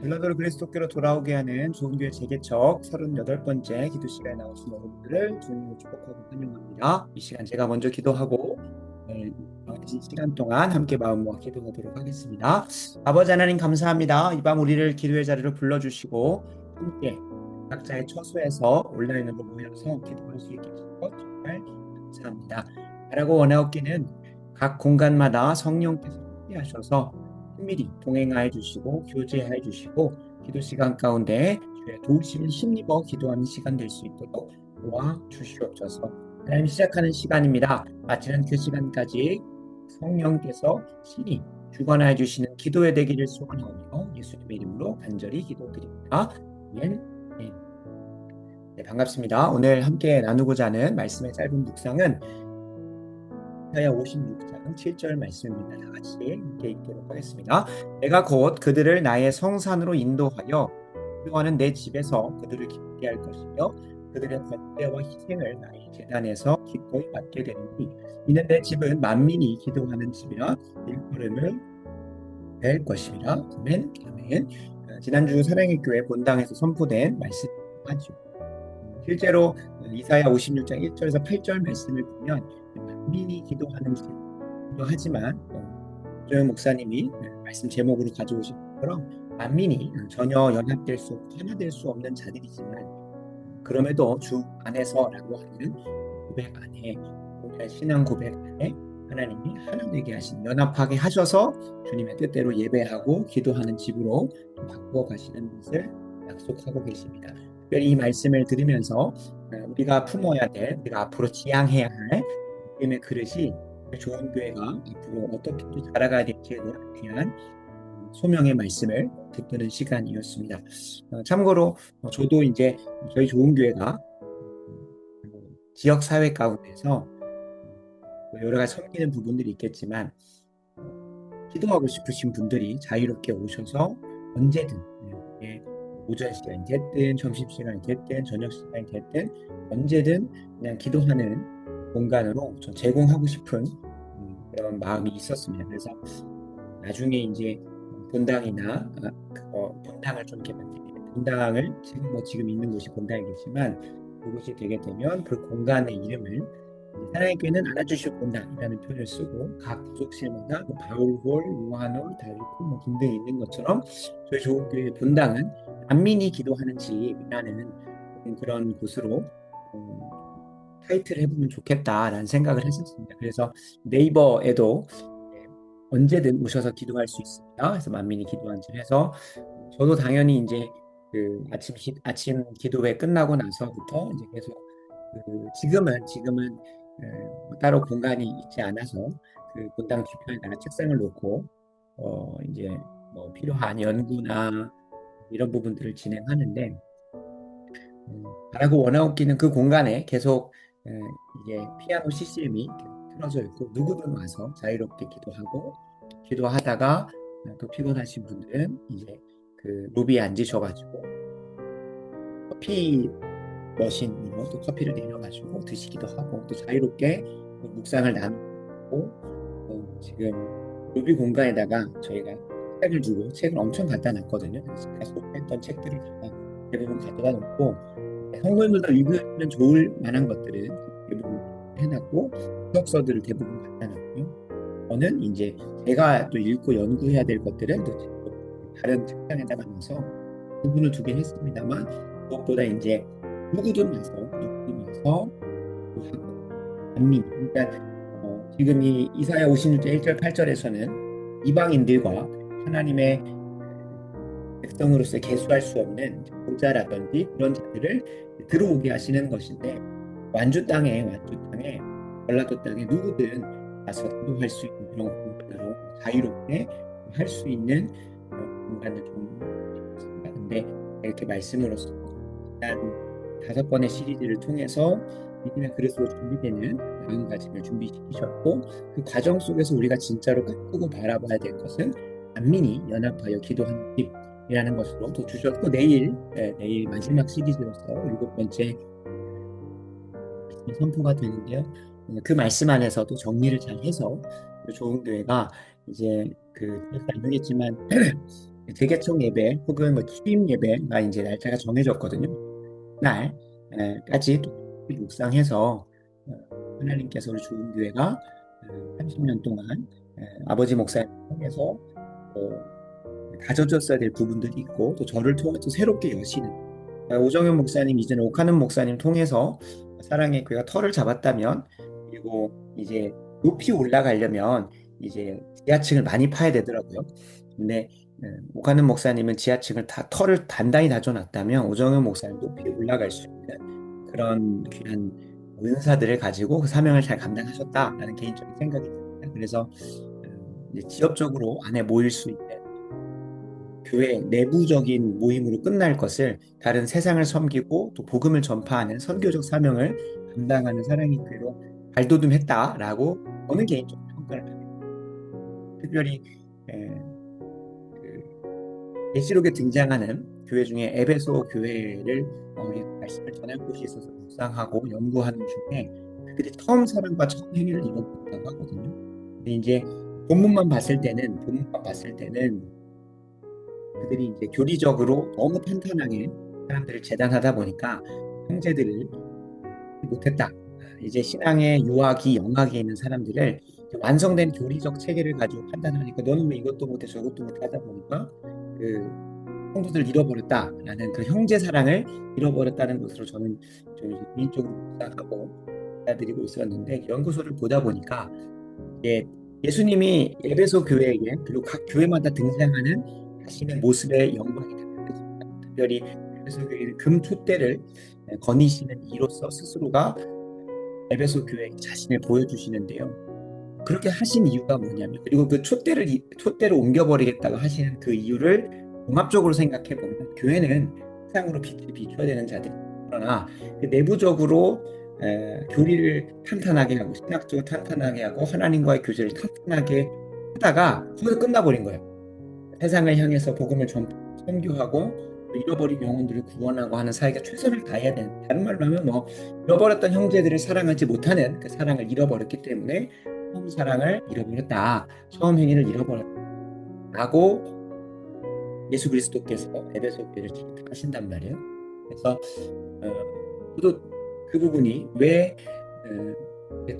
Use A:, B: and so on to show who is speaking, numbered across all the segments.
A: 전라도로 그리스도교로 돌아오게 하는 좋은교회 재개척 38번째 기도 시간에 나오신 여러분들을 주님으로 축복하고 환영합니다. 이 시간 제가 먼저 기도하고 정해진 시간 동안 함께 마음 모아 기도하도록 하겠습니다. 아버지 하나님 감사합니다. 이 밤 우리를 기도의 자리로 불러주시고 함께 각자의 처소에서 온라인으로 모여서 기도할 수 있게 해주신 것 정말 감사합니다. 바라고 원하옵기는 각 공간마다 성령께서 함께하셔서 은밀히 동행하여 주시고 교제하여 주시고 기도 시간 가운데 주의 도우심을 힘입어 기도하는 시간 될 수 있도록 도와 주시옵소서. 하나님 시작하는 시간입니다. 마치는 그 시간까지 성령께서 신이 주관하여 주시는 기도의 되기를 소원하오며 예수님의 이름으로 간절히 기도드립니다. 아멘. 네, 반갑습니다. 오늘 함께 나누고자 하는 말씀의 짧은 묵상은 이사야 56장 7절 말씀입니다. 다 같이 함께 읽도록 하겠습니다. 내가 곧 그들을 나의 성산으로 인도하여 기도하는 내 집에서 그들을 기쁘게 할 것이며 그들의 번제와 희생을 나의 제단에서 기꺼이 받게 되리니 이는 내 집은 만민이 기도하는 집이라 일컬음을 될 것이라. 아멘. 아멘. 지난주 사랑의 교회 본당에서 선포된 말씀하죠. 실제로 이사야 56장 1절에서 8절 말씀을 보면 만민이 기도하는 기도하지만 조영 목사님이 말씀 제목으로 가져오신 것처럼 만민이 전혀 연합될 수 없고 하나될 수 없는 자들이지만 그럼에도 주 안에서라고 하는 고백 안에 신앙 고백 안에 하나님이 하나 되게 하신 연합하게 하셔서 주님의 뜻대로 예배하고 기도하는 집으로 바꾸어 가시는 것을 약속하고 계십니다. 특별히 이 말씀을 들으면서 우리가 품어야 될, 우리가 앞으로 지향해야 할 믿음의 그릇이 좋은 교회가 앞으로 어떻게 자라가야 될지에 대한 소명의 말씀을 듣는 시간이었습니다. 참고로 저도 이제 저희 좋은 교회가 지역 사회 가운데서 여러 가지 섬기는 부분들이 있겠지만 기도하고 싶으신 분들이 자유롭게 오셔서 언제든 오전 시간이 됐든 점심시간이 됐든 저녁 시간이 됐든 언제든 그냥 기도하는 공간으로 좀 제공하고 싶은 그런 마음이 있었습니다. 그래서 나중에 이제 본당이나 본당을 좀 이렇게 만들면 본당을 지금 있는 곳이 본당이겠지만 그곳이 되게 되면 그 공간의 이름을 사랑의 교회는 안아주실 본당이라는 표현을 쓰고 각 부속실마다 바울홀, 요한홀, 다리홀 등등 있는 것처럼 저희 좋은 교회의 본당은 만민이 기도하는 집이라는 그런 곳으로 타이틀을 해보면 좋겠다라는 생각을 했었습니다. 그래서 네이버에도 언제든 오셔서 기도할 수 있습니다. 그래서 만민이 기도한 집 해서 저도 당연히 이제 그 아침 기도회 끝나고 나서부터 이제 계속 지금은 따로 공간이 있지 않아서 그 본당 뒤편에다가 책상을 놓고 이제 뭐 필요한 연구나 이런 부분들을 진행하는데 바라고 원하옵기는 그 공간에 계속 이게 피아노 CCM이 틀어져 있고 누구든 와서 자유롭게 기도하다가 또 피곤하신 분들은 이제 그 로비에 앉으셔가지고 커피 머신으로 또 커피를 내려가지고 드시기도 하고 또 자유롭게 묵상을 나누고 지금 로비 공간에다가 저희가 책을 두고 책을 엄청 갖다 놨거든요. 제가 소개했던 책들을 대부분 갖다 놓고 성도님들도 읽으면 좋을 만한 것들은 대부분 해놨고 해석서들을 대부분 갖다 놨고요. 저는 이제 제가 또 읽고 연구해야 될 것들은 또 다른 책장에다가 놔서 부분을 두긴 했습니다만 무엇보다 이제 누구든 와서 하고 안민 그러니까 지금 이 이사야 56장 1절 8절에서는 이방인들과 하나님의 백성으로서 개수할 수 없는 보좌라든지 그런 자들을 들어오게 하시는 것인데 완주 땅에 전라도 땅에 누구든 와서 기도할 수 있는 그런 공간으로 자유롭게 할 수 있는 공간을 좀 있습니다. 근데 이렇게 말씀으로써 지난 5번의 시리즈를 통해서 믿음의 그릇으로 준비되는 마음가짐을 준비시키셨고 그 과정 속에서 우리가 진짜로 꿈꾸고 바라봐야 될 것은 만민이 연합하여 기도하는 집이라는 것으로 또 주셨고 내일 마지막 시리즈로서 7번째 선포가 되는데요. 그 말씀 안에서도 정리를 잘 해서 좋은 교회가 이제 그 나누겠지만 재개청 예배 혹은 뭐 취임 예배가 이제 날짜가 정해졌거든요. 날까지 묵상해서 하나님께서 우리 좋은 교회가 30년 동안 아버지 목사님 통해서 다져졌어야 될 부분들이 있고 또 저를 통해서 새롭게 여시는 오정현 목사님 이전에 오카는 목사님 통해서 사랑의 교회가 터를 잡았다면 그리고 이제 높이 올라가려면 이제 지하층을 많이 파야 되더라고요. 근데 오카는 목사님은 지하층을 다 터를 단단히 다져놨다면 오정현 목사님 높이 올라갈 수 있는 그런 귀한 은사들을 가지고 그 사명을 잘 감당하셨다라는 개인적인 생각이 듭니다. 그래서 이제 지역적으로 안에 모일 수 있는 교회 내부적인 모임으로 끝날 것을 다른 세상을 섬기고 또 복음을 전파하는 선교적 사명을 감당하는 사랑의 교회로 발돋움했다라고 저는 개인적으로 평가를 합니다. 특별히 계시록에 등장하는 교회 중에 에베소 교회를 우리 말씀을 전할 곳이 있어서 묵상하고 연구하는 중에 그들이 처음 사랑과 처음 행위를 이뤘다고 하거든요. 근데 이제 본문만 봤을 때는 그들이 이제 교리적으로 너무 탄탄하게 사람들을 재단하다 보니까 형제들을 못했다. 이제 신앙의 유학이 영학에 있는 사람들을 완성된 교리적 체계를 가지고 판단하니까 너는 왜 이것도 못해 저것도 못해 하다 보니까 그 성도들을 잃어버렸다라는 그 형제 사랑을 잃어버렸다는 것으로 저는 좀 개인적으로 생각하고 받아들이고 있었는데 연구소를 보다 보니까 예수님이 에베소 교회에게 그리고 각 교회마다 등장하는 자신의 모습의 영광이 달라집니다. 특별히 에베소 교회는 금 촛대를 거니시는 이로써 스스로가 에베소 교회에 자신을 보여주시는데요. 그렇게 하신 이유가 뭐냐면 그리고 그 촛대를 옮겨버리겠다고 하시는 그 이유를 종합적으로 생각해 보면 교회는 세상으로 빛을 비춰야 되는 자들 그러나 그 내부적으로 교리를 탄탄하게 하고 신학적으로 탄탄하게 하고 하나님과의 교제를 탄탄하게 하다가 거기서 끝나버린 거예요. 세상을 향해서 복음을 선교하고 잃어버린 영혼들을 구원하고 하는 사역에 최선을 다해야 되는 다른 말로 하면 뭐 잃어버렸던 형제들을 사랑하지 못하는 그 사랑을 잃어버렸기 때문에 처음 사랑을 잃어버렸다. 처음 행위를 잃어버렸다고 예수 그리스도께서 에베소 교회를 하신단 말이에요. 그래서 저도 그 부분이 왜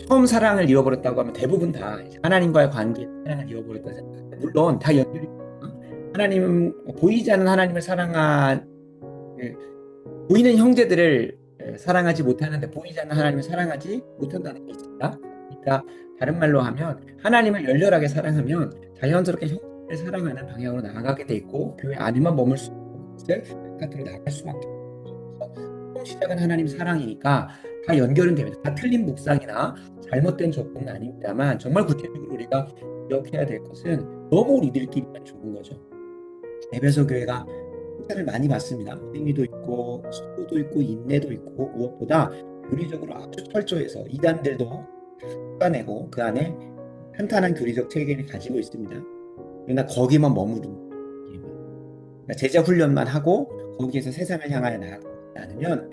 A: 처음 사랑을 잃어버렸다고 하면 대부분 다 하나님과의 관계에 사랑을 잃어버렸다고 생각합니다. 물론 다 연결이 하나님 보이지 않는 하나님을 보이는 형제들을 사랑하지 못하는데 보이지 않는 하나님을 사랑하지 못한다는 게 있습니다. 그러니까 다른 말로 하면 하나님을 열렬하게 사랑하면 자연스럽게 형제를 사랑하는 방향으로 나아가게 돼 있고 교회 안에만 머물 수 있는 것을 바깥으로 나갈 수밖에 없어요. 처음 시작은 하나님 사랑이니까 다 연결은 됩니다. 다 틀린 묵상이나 잘못된 접근은 아닙니다만 정말 구체적으로 우리가 기억해야 될 것은 너무 우리들끼리만 좋은 거죠. 에베소 교회가 칭찬을 많이 받습니다. 행위도 있고 수고도 있고 인내도 있고 무엇보다 교리적으로 아주 철저해서 이단들도 쏟아내고 그 안에 탄탄한 교리적 체계를 가지고 있습니다. 그러나 거기만 머무르는 그러니까 제자 훈련만 하고 거기에서 세상을 향하여 나아가지 않으면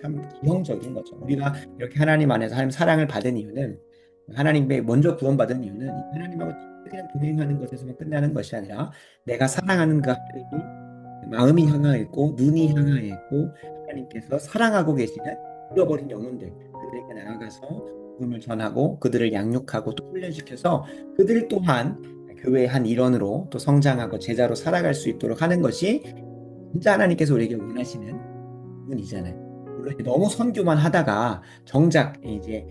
A: 참 기형적인 거죠. 우리가 이렇게 하나님 안에서 하나님 사랑을 받은 이유는 하나님께 먼저 구원받은 이유는 하나님하고 그냥 동행하는 것에서만 끝나는 것이 아니라 내가 사랑하는 그 하나님이 마음이 향하여 있고 눈이 향하여 있고 하나님께서 사랑하고 계시는 잃어버린 영혼들 그들에게 나아가서 복음을 전하고 그들을 양육하고 또 훈련시켜서 그들 또한 교회의 한 일원으로 또 성장하고 제자로 살아갈 수 있도록 하는 것이 진짜 하나님께서 우리에게 원하시는 부분이잖아요. 물론 너무 선교만 하다가 정작 이제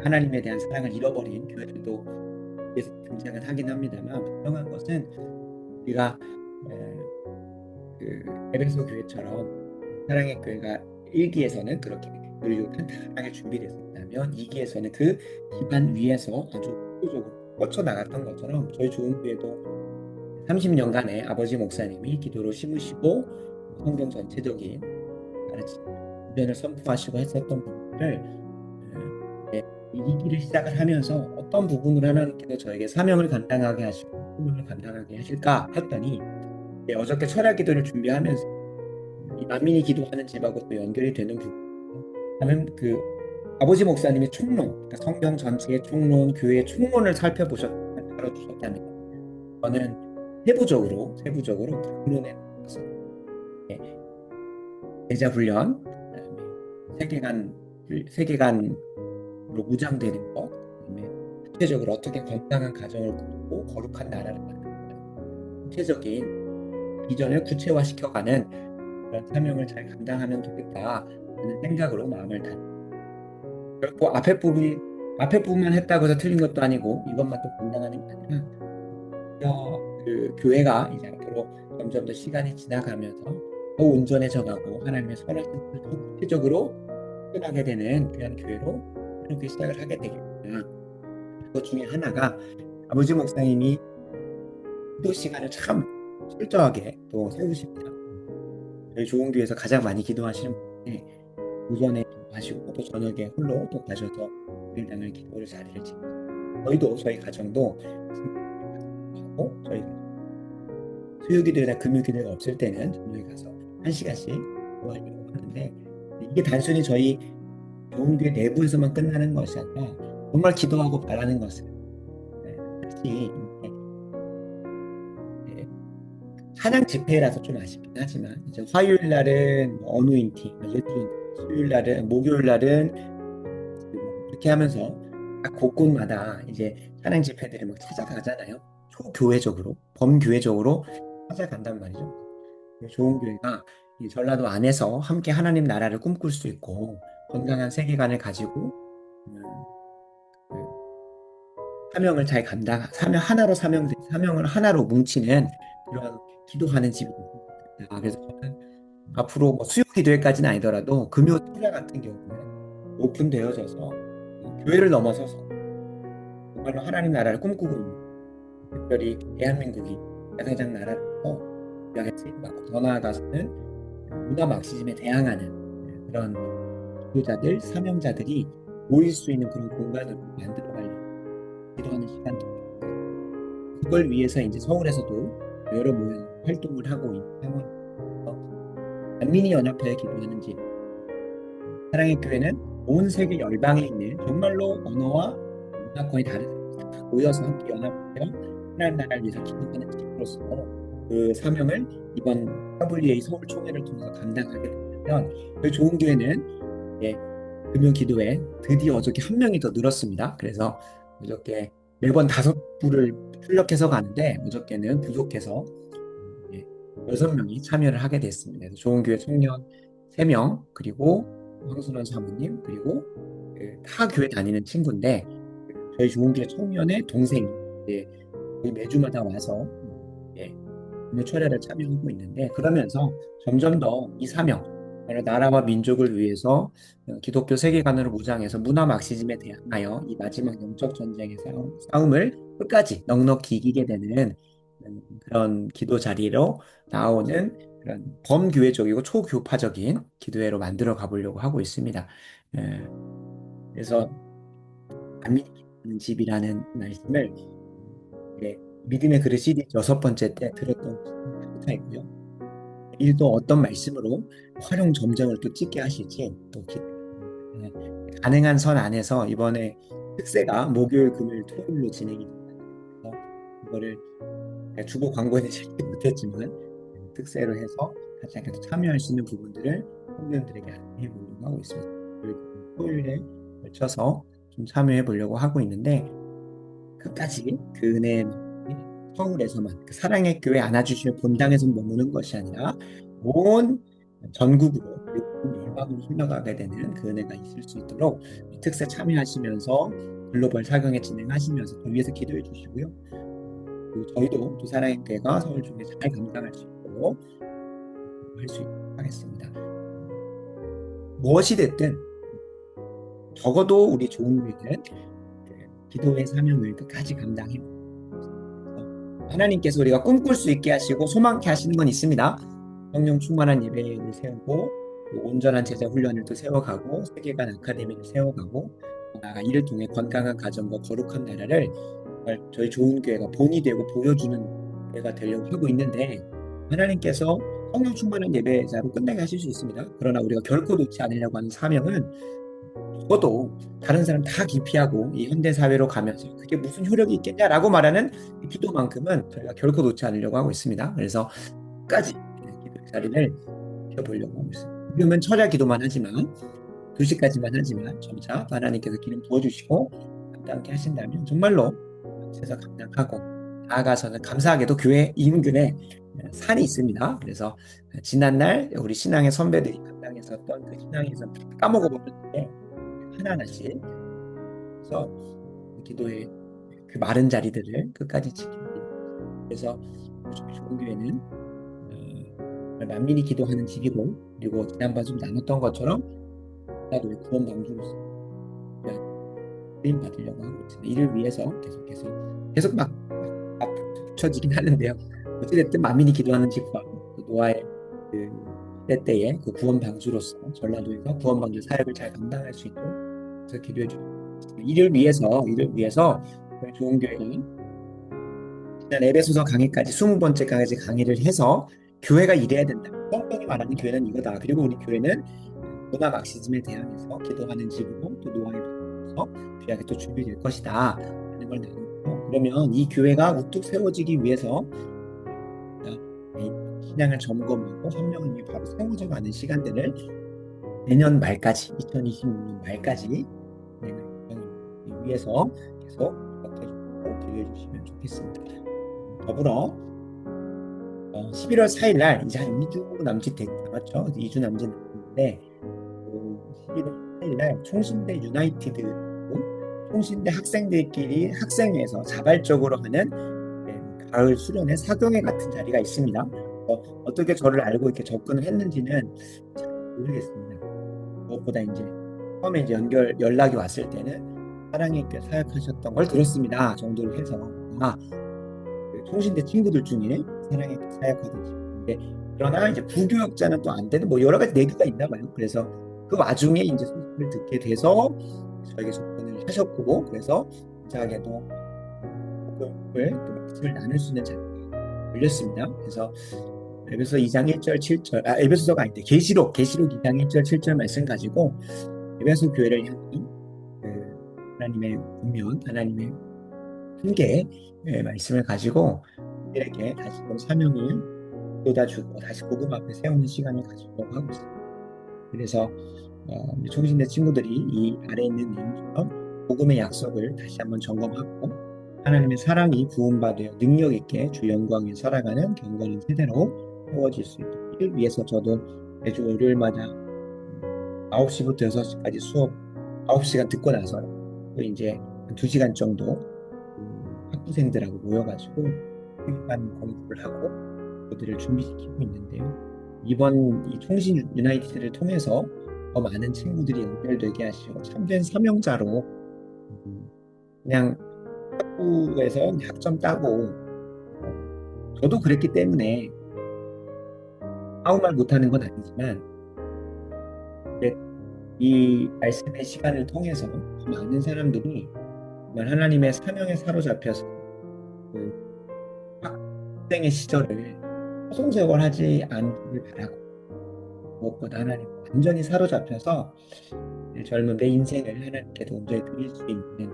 A: 하나님에 대한 사랑을 잃어버린 교회들도 등장을 하긴 합니다만 분명한 것은 우리가 그 에베소 교회처럼 사랑의 교회가 1기에서는 그렇게 그리고 탄탄하게 준비됐었다면 2기에서는 그 기반 위에서 아주 효과적으로 뻗쳐나갔던 것처럼 저희 좋은 교회도 30년간의 아버지 목사님이 기도로 심으시고 성경 전체적인 주변을 선포하시고 했었던 부분을 2기를 시작을 하면서 어떤 부분을 하나님께서 저에게 사명을 감당하게 하시고 사명을 감당하게 하실까 했더니 어저께 철학 기도를 준비하면서 이 만민이 기도하는 집하고 또 연결이 되는 부분 그 아버지 목사님이 총론 그러니까 성경 전체의 총론 교회의 총론을 살펴보셨다면 저는 세부적으로 근원에 따라서 예, 제자 훈련, 그다음에 세계관 세계관으로 무장되는 것, 그다음에 구체적으로 어떻게 건강한 가정을 꾸리고 거룩한 나라를 만드는 구체적인 비전을 구체화시켜가는 그런 사명을 잘 감당하면 좋겠다는 생각으로 마음을 결코 앞에 부분만 했다고 해서 틀린 것도 아니고 이것만 또 감당하는 게 아니라 그 교회가 이제 앞으로 점점 더 시간이 지나가면서 더 온전해져가고 하나님의 선한 뜻을 더 구체적으로 표현하게 되는 그런 교회로 이렇게 시작을 하게 되겠구나. 그것 중에 하나가 아버지 목사님이 기도 시간을 참 철저하게 또 세우십니다. 저희 좋은 교회에서 가장 많이 기도하시는 분인데 오전에 하시고 또 저녁에 홀로 또 가셔서 일당을 기도를 자리를 지키고 저희도 저희 가정도 하고 저희 수요기도나 금요기도가 없을 때는 저녁에 가서 1시간씩 기도하려고 하는데 이게 단순히 저희 좋은 교회 내부에서만 끝나는 것이 아니라 정말 기도하고 바라는 것은 다시 찬양 집회라서 좀 아쉽긴 하지만 이제 화요일 날은 어누인팅, 수요일 날은 목요일 날은 이렇게 하면서 각 곳곳마다 이제 찬양 집회들을 막 찾아가잖아요. 초교회적으로, 범교회적으로 찾아간단 말이죠. 좋은 교회가 이 전라도 안에서 함께 하나님 나라를 꿈꿀 수 있고 건강한 세계관을 가지고 그 사명을 잘 사명을 하나로 뭉치는 그런 기도하는 집입니다. 그래서 저는 앞으로 뭐 수요 기도회까지는 아니더라도 금요 토야 같은 경우는 오픈되어져서 교회를 넘어서서 정말로 하나님 나라를 꿈꾸고 있는 특별히 대한민국이 야생장 나라로서 더 나아가서는 문화 막시즘에 대항하는 그런 기도자들, 사명자들이 모일 수 있는 그런 공간으로 만들어가려고 기도하는 시간도 그걸 위해서 이제 서울에서도 여러 모양 활동을 하고 있는 상황입니다. 난민이 연합회에 기도하는 집 사랑의 교회는 온 세계 열방에 있는 정말로 언어와 문화권이 다른 사람들 모여서 함께 연합하여 하나님 나라를 위해서 기도하는 집으로서 그 사명을 이번 WA 서울 총회를 통해서 감당하게 되면 그 좋은 교회는 금요 기도에 드디어 어저께 한 명이 더 늘었습니다. 그래서 어저께 매번 5부를 출력해서 가는데 어저께는 부족해서 6명이 참여를 하게 됐습니다. 그래서 좋은 교회 청년 3명 그리고 황순원 사모님 그리고 타 교회 다니는 친구인데 저희 좋은 교회 청년의 동생이 매주마다 와서 금요 철야를 참여하고 있는데 그러면서 점점 더 이 사명 나라와 민족을 위해서 기독교 세계관으로 무장해서 문화 막시즘에 대하여 이 마지막 영적 전쟁의 싸움을 끝까지 넉넉히 이기게 되는 그런 기도 자리로 나오는 그런 범교회적이고 초교파적인 기도회로 만들어 가보려고 하고 있습니다. 그래서 안민이 기도하는 집이라는 말씀을 믿음의 그릇 CD 6번째 때 들었던 기타이고요. 일도 어떤 말씀으로 활용 점정을 또 찍게 하실지 또 가능한 선 안에서 이번에 특세가 목요일, 금요일, 토요일로 진행이 됩니다. 이거를 주보 광고에는 실지 못했지만 특세로 해서 같이 참여할 수 있는 부분들을 청년들에게 안내해 보려고 하고 있습니다. 토요일에 걸쳐서 좀 참여해 보려고 하고 있는데 끝까지 그 은혜 서울에서만 그 사랑의 교회 안아주시는 본당에서 머무는 것이 아니라 온 전국으로 열방으로 흘러가게 되는 그 은혜가 있을 수 있도록 특세 참여하시면서 글로벌 사경에 진행하시면서 그 위해서 기도해 주시고요. 그리고 저희도 또 사랑의 교회가 서울 중에 잘 감당할 수 있도록 할 수 있도록 하겠습니다. 무엇이 됐든 적어도 우리 좋은 교회는 기도의 사명을 끝까지 감당해 하나님께서 우리가 꿈꿀 수 있게 하시고 소망케 하시는 건 있습니다. 성령 충만한 예배를 세우고 온전한 제자 훈련을 또 세워가고 세계관 아카데미를 세워가고 나아가 이를 통해 건강한 가정과 거룩한 나라를 저희 좋은 교회가 본이 되고 보여주는 교회가 되려고 하고 있는데 하나님께서 성령 충만한 예배자로 끝나게 하실 수 있습니다. 그러나 우리가 결코 놓지 않으려고 하는 사명은 저도 다른 사람 다 기피하고 이 현대 사회로 가면서 그게 무슨 효력이 있겠냐라고 말하는 이 기도만큼은 저희가 결코 놓지 않으려고 하고 있습니다. 그래서 끝까지 기도의 자리를 지켜보려고 하고 있습니다. 지금은 철야 기도만 하지만 2시까지만 하지만 점차 하나님께서 기름 부어주시고 함께 하신다면 정말로 세상 감당하고 나아가서는 감사하게도 교회 인근에 산이 있습니다. 그래서 지난날 우리 신앙의 선배들이 감당했었던 그 신앙에서 까먹어버렸는데 하나하나씩 그래서 기도의 그 마른 자리들을 끝까지 지키고 그래서 좋은 교회는 만민이 기도하는 집이고 그리고 지난번 좀 나눴던 것처럼 나도 구원 방주로서 쓰임 받으려고 하고 있습니다. 이를 위해서 계속 막 붙여지긴 하는데요. 어찌됐든 만민이 기도하는 집과 노아의 그 때때의 그 구원 방주로서 전라도에서 구원 방주 사역을 잘 감당할 수 있도록 그래서 기도해 주십니다. 이를 위해서 좋은 교회가 지난 에베소서 강의까지 20번째 강의를 해서 교회가 이래야 된다. 성경이 말하는 교회는 이거다. 그리고 우리 교회는 문화 막시즘에 대항해서 기도하는 집으로 또 노아의 방으로서 귀하게 또 준비될 것이다. 하는 걸 나누고 그러면 이 교회가 우뚝 세워지기 위해서 신앙을 점검하고 협력을 위해 바로 세워져 가는 시간들을 내년 말까지 2026년 말까지 위해서 계속 기도해 주시면 좋겠습니다. 더불어 11월 4일 날 이제 한 2주 남짓 남았죠. 2주 남짓 남았는데 11월 4일 날 총신대 유나이티드 총신대 학생들끼리 학생회에서 자발적으로 하는 가을 수련회 사경회 같은 자리가 있습니다. 어떻게 저를 알고 이렇게 접근을 했는지는 잘 모르겠습니다. 무엇보다 이제 처음에 이제 연락이 왔을 때는 사랑의 교회 사역하셨던 걸 들었습니다. 정도로 해서 그 총신대 친구들 중에 사랑의 교회 사역하던 친구인데 그러나 이제 부교역자는 또 안 되는 뭐 여러 가지 내기가 있나 봐요. 그래서 그 와중에 이제 소식을 듣게 돼서 저에게 접근을 하셨고 그래서 감사하게도 복음을 또 말씀을 나눌 수 있는 자리가 열렸습니다. 그래서 에베소 2장 1절 7절 에베소서가 아닌데 계시록 2장 1절 7절 말씀 가지고 에베소 교회를 향한 하나님의 분면 하나님의 한계의 말씀을 가지고 그들에게 다시 좀 사명을 쏟아주고 다시 복음 앞에 세우는 시간을 가지려고 하고 있습니다. 그래서 총신대 친구들이 이 아래 있는 내용처럼 복음의 약속을 다시 한번 점검하고 하나님의 사랑이 부음받아 능력 있게 주 영광에 살아가는 경건한 세대로 세워질 수 있도록 이를 위해서 저도 매주 월요일마다 9시부터 6시까지 수업 9시간 듣고 나서 또 이제 2시간 정도 학부생들하고 모여가지고 교육반 공부를 하고 그들을 준비시키고 있는데요. 이번 이 총신 유나이티드를 통해서 더 많은 친구들이 연결되게 하시고 참된 사명자로 그냥 학부에서 학점 따고 저도 그랬기 때문에 아무 말 못하는 건 아니지만 이 말씀의 시간을 통해서 많은 사람들이 정말 하나님의 사명에 사로잡혀서 그 학생의 시절을 허송세월하지 않기를 바라고 무엇보다 하나님 완전히 사로잡혀서 젊은 내 인생을 하나님께 온전히 드릴 수 있는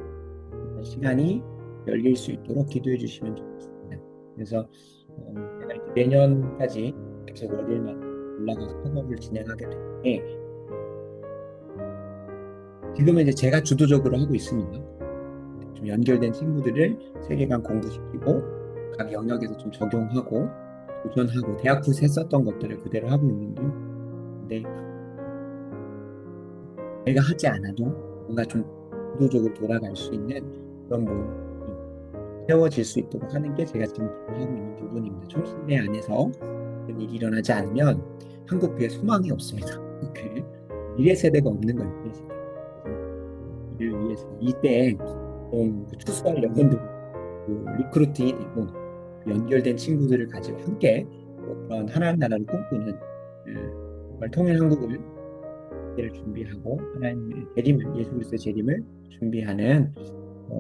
A: 시간이 열릴 수 있도록 기도해 주시면 좋겠습니다. 그래서 내년까지 계속 월요일마다 올라가서 학업을 진행하게 되는데 지금은 이제 제가 주도적으로 하고 있습니다. 좀 연결된 친구들을 세계관 공부시키고 각 영역에서 좀 적용하고 도전하고 대학부에서 했었던 것들을 그대로 하고 있는데요. 근데 내가 하지 않아도 뭔가 좀 주도적으로 돌아갈 수 있는 그런 뭐 세워질 수 있도록 하는 게 제가 지금 하고 있는 부분입니다. 총신대 안에서 그런 일이 일어나지 않으면 한국교회 소망이 없습니다. 한국교회 미래 세대가 없는 거예요. 이를 위해서 이때 좀 추수할 영혼들 리크루팅이 되고 연결된 친구들을 가지고 함께 그런 하나님 나라를 꿈꾸는 정말 통일 한국을 준비하고 하나님의 재림을 예수 그리스도의 재림을 준비하는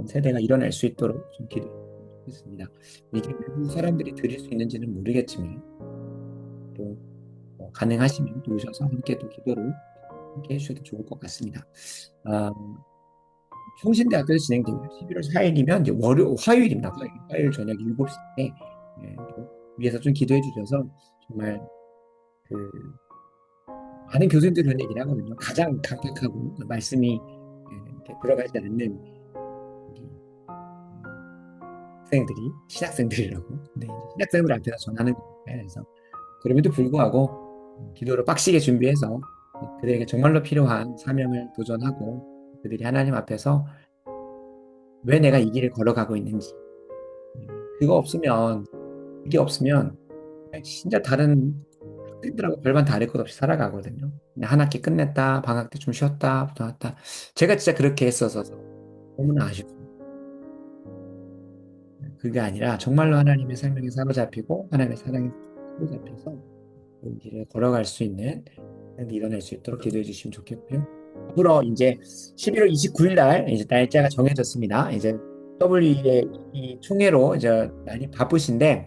A: 세대가 일어날 수 있도록 좀 기도했습니다. 이게 외부 사람들이 드릴 수 있는지는 모르겠지만 또 가능하시면 또 오셔서 함께 또 기도를 함께 해주셔도 좋을 것 같습니다. 아, 총신대학교에서 진행됩니다. 11월 4일이면 이제 화요일입니다. 화요일 저녁 7시에 위에서 좀 기도해 주셔서 정말 그 많은 교수님들이 그런 얘기를 하거든요. 가장 강력하고 말씀이 이렇게 들어가지 않는 우리 학생들이 신학생들이라고. 근데 이제 신학생들 앞에서 전하는 거예요. 그래서 그럼에도 불구하고 기도를 빡시게 준비해서 그들에게 정말로 필요한 사명을 도전하고 그들이 하나님 앞에서 왜 내가 이 길을 걸어가고 있는지 그거 없으면 이게 없으면 진짜 다른 학생들하고 별반 다를 것 없이 살아가거든요. 근데 한 학기 끝냈다, 방학 때 좀 쉬었다, 붙어왔다. 제가 진짜 그렇게 했어서 너무나 아쉽고 그게 아니라 정말로 하나님의 생명에 사로잡히고 하나님의 사랑에 사로잡혀서 그 길을 걸어갈 수 있는 일이 일어날 수 있도록 기도해 주시면 좋겠고요. 앞으로 이제 11월 29일 날 이제 날짜가 정해졌습니다. 이제 WE의 이 총회로 이제 많이 바쁘신데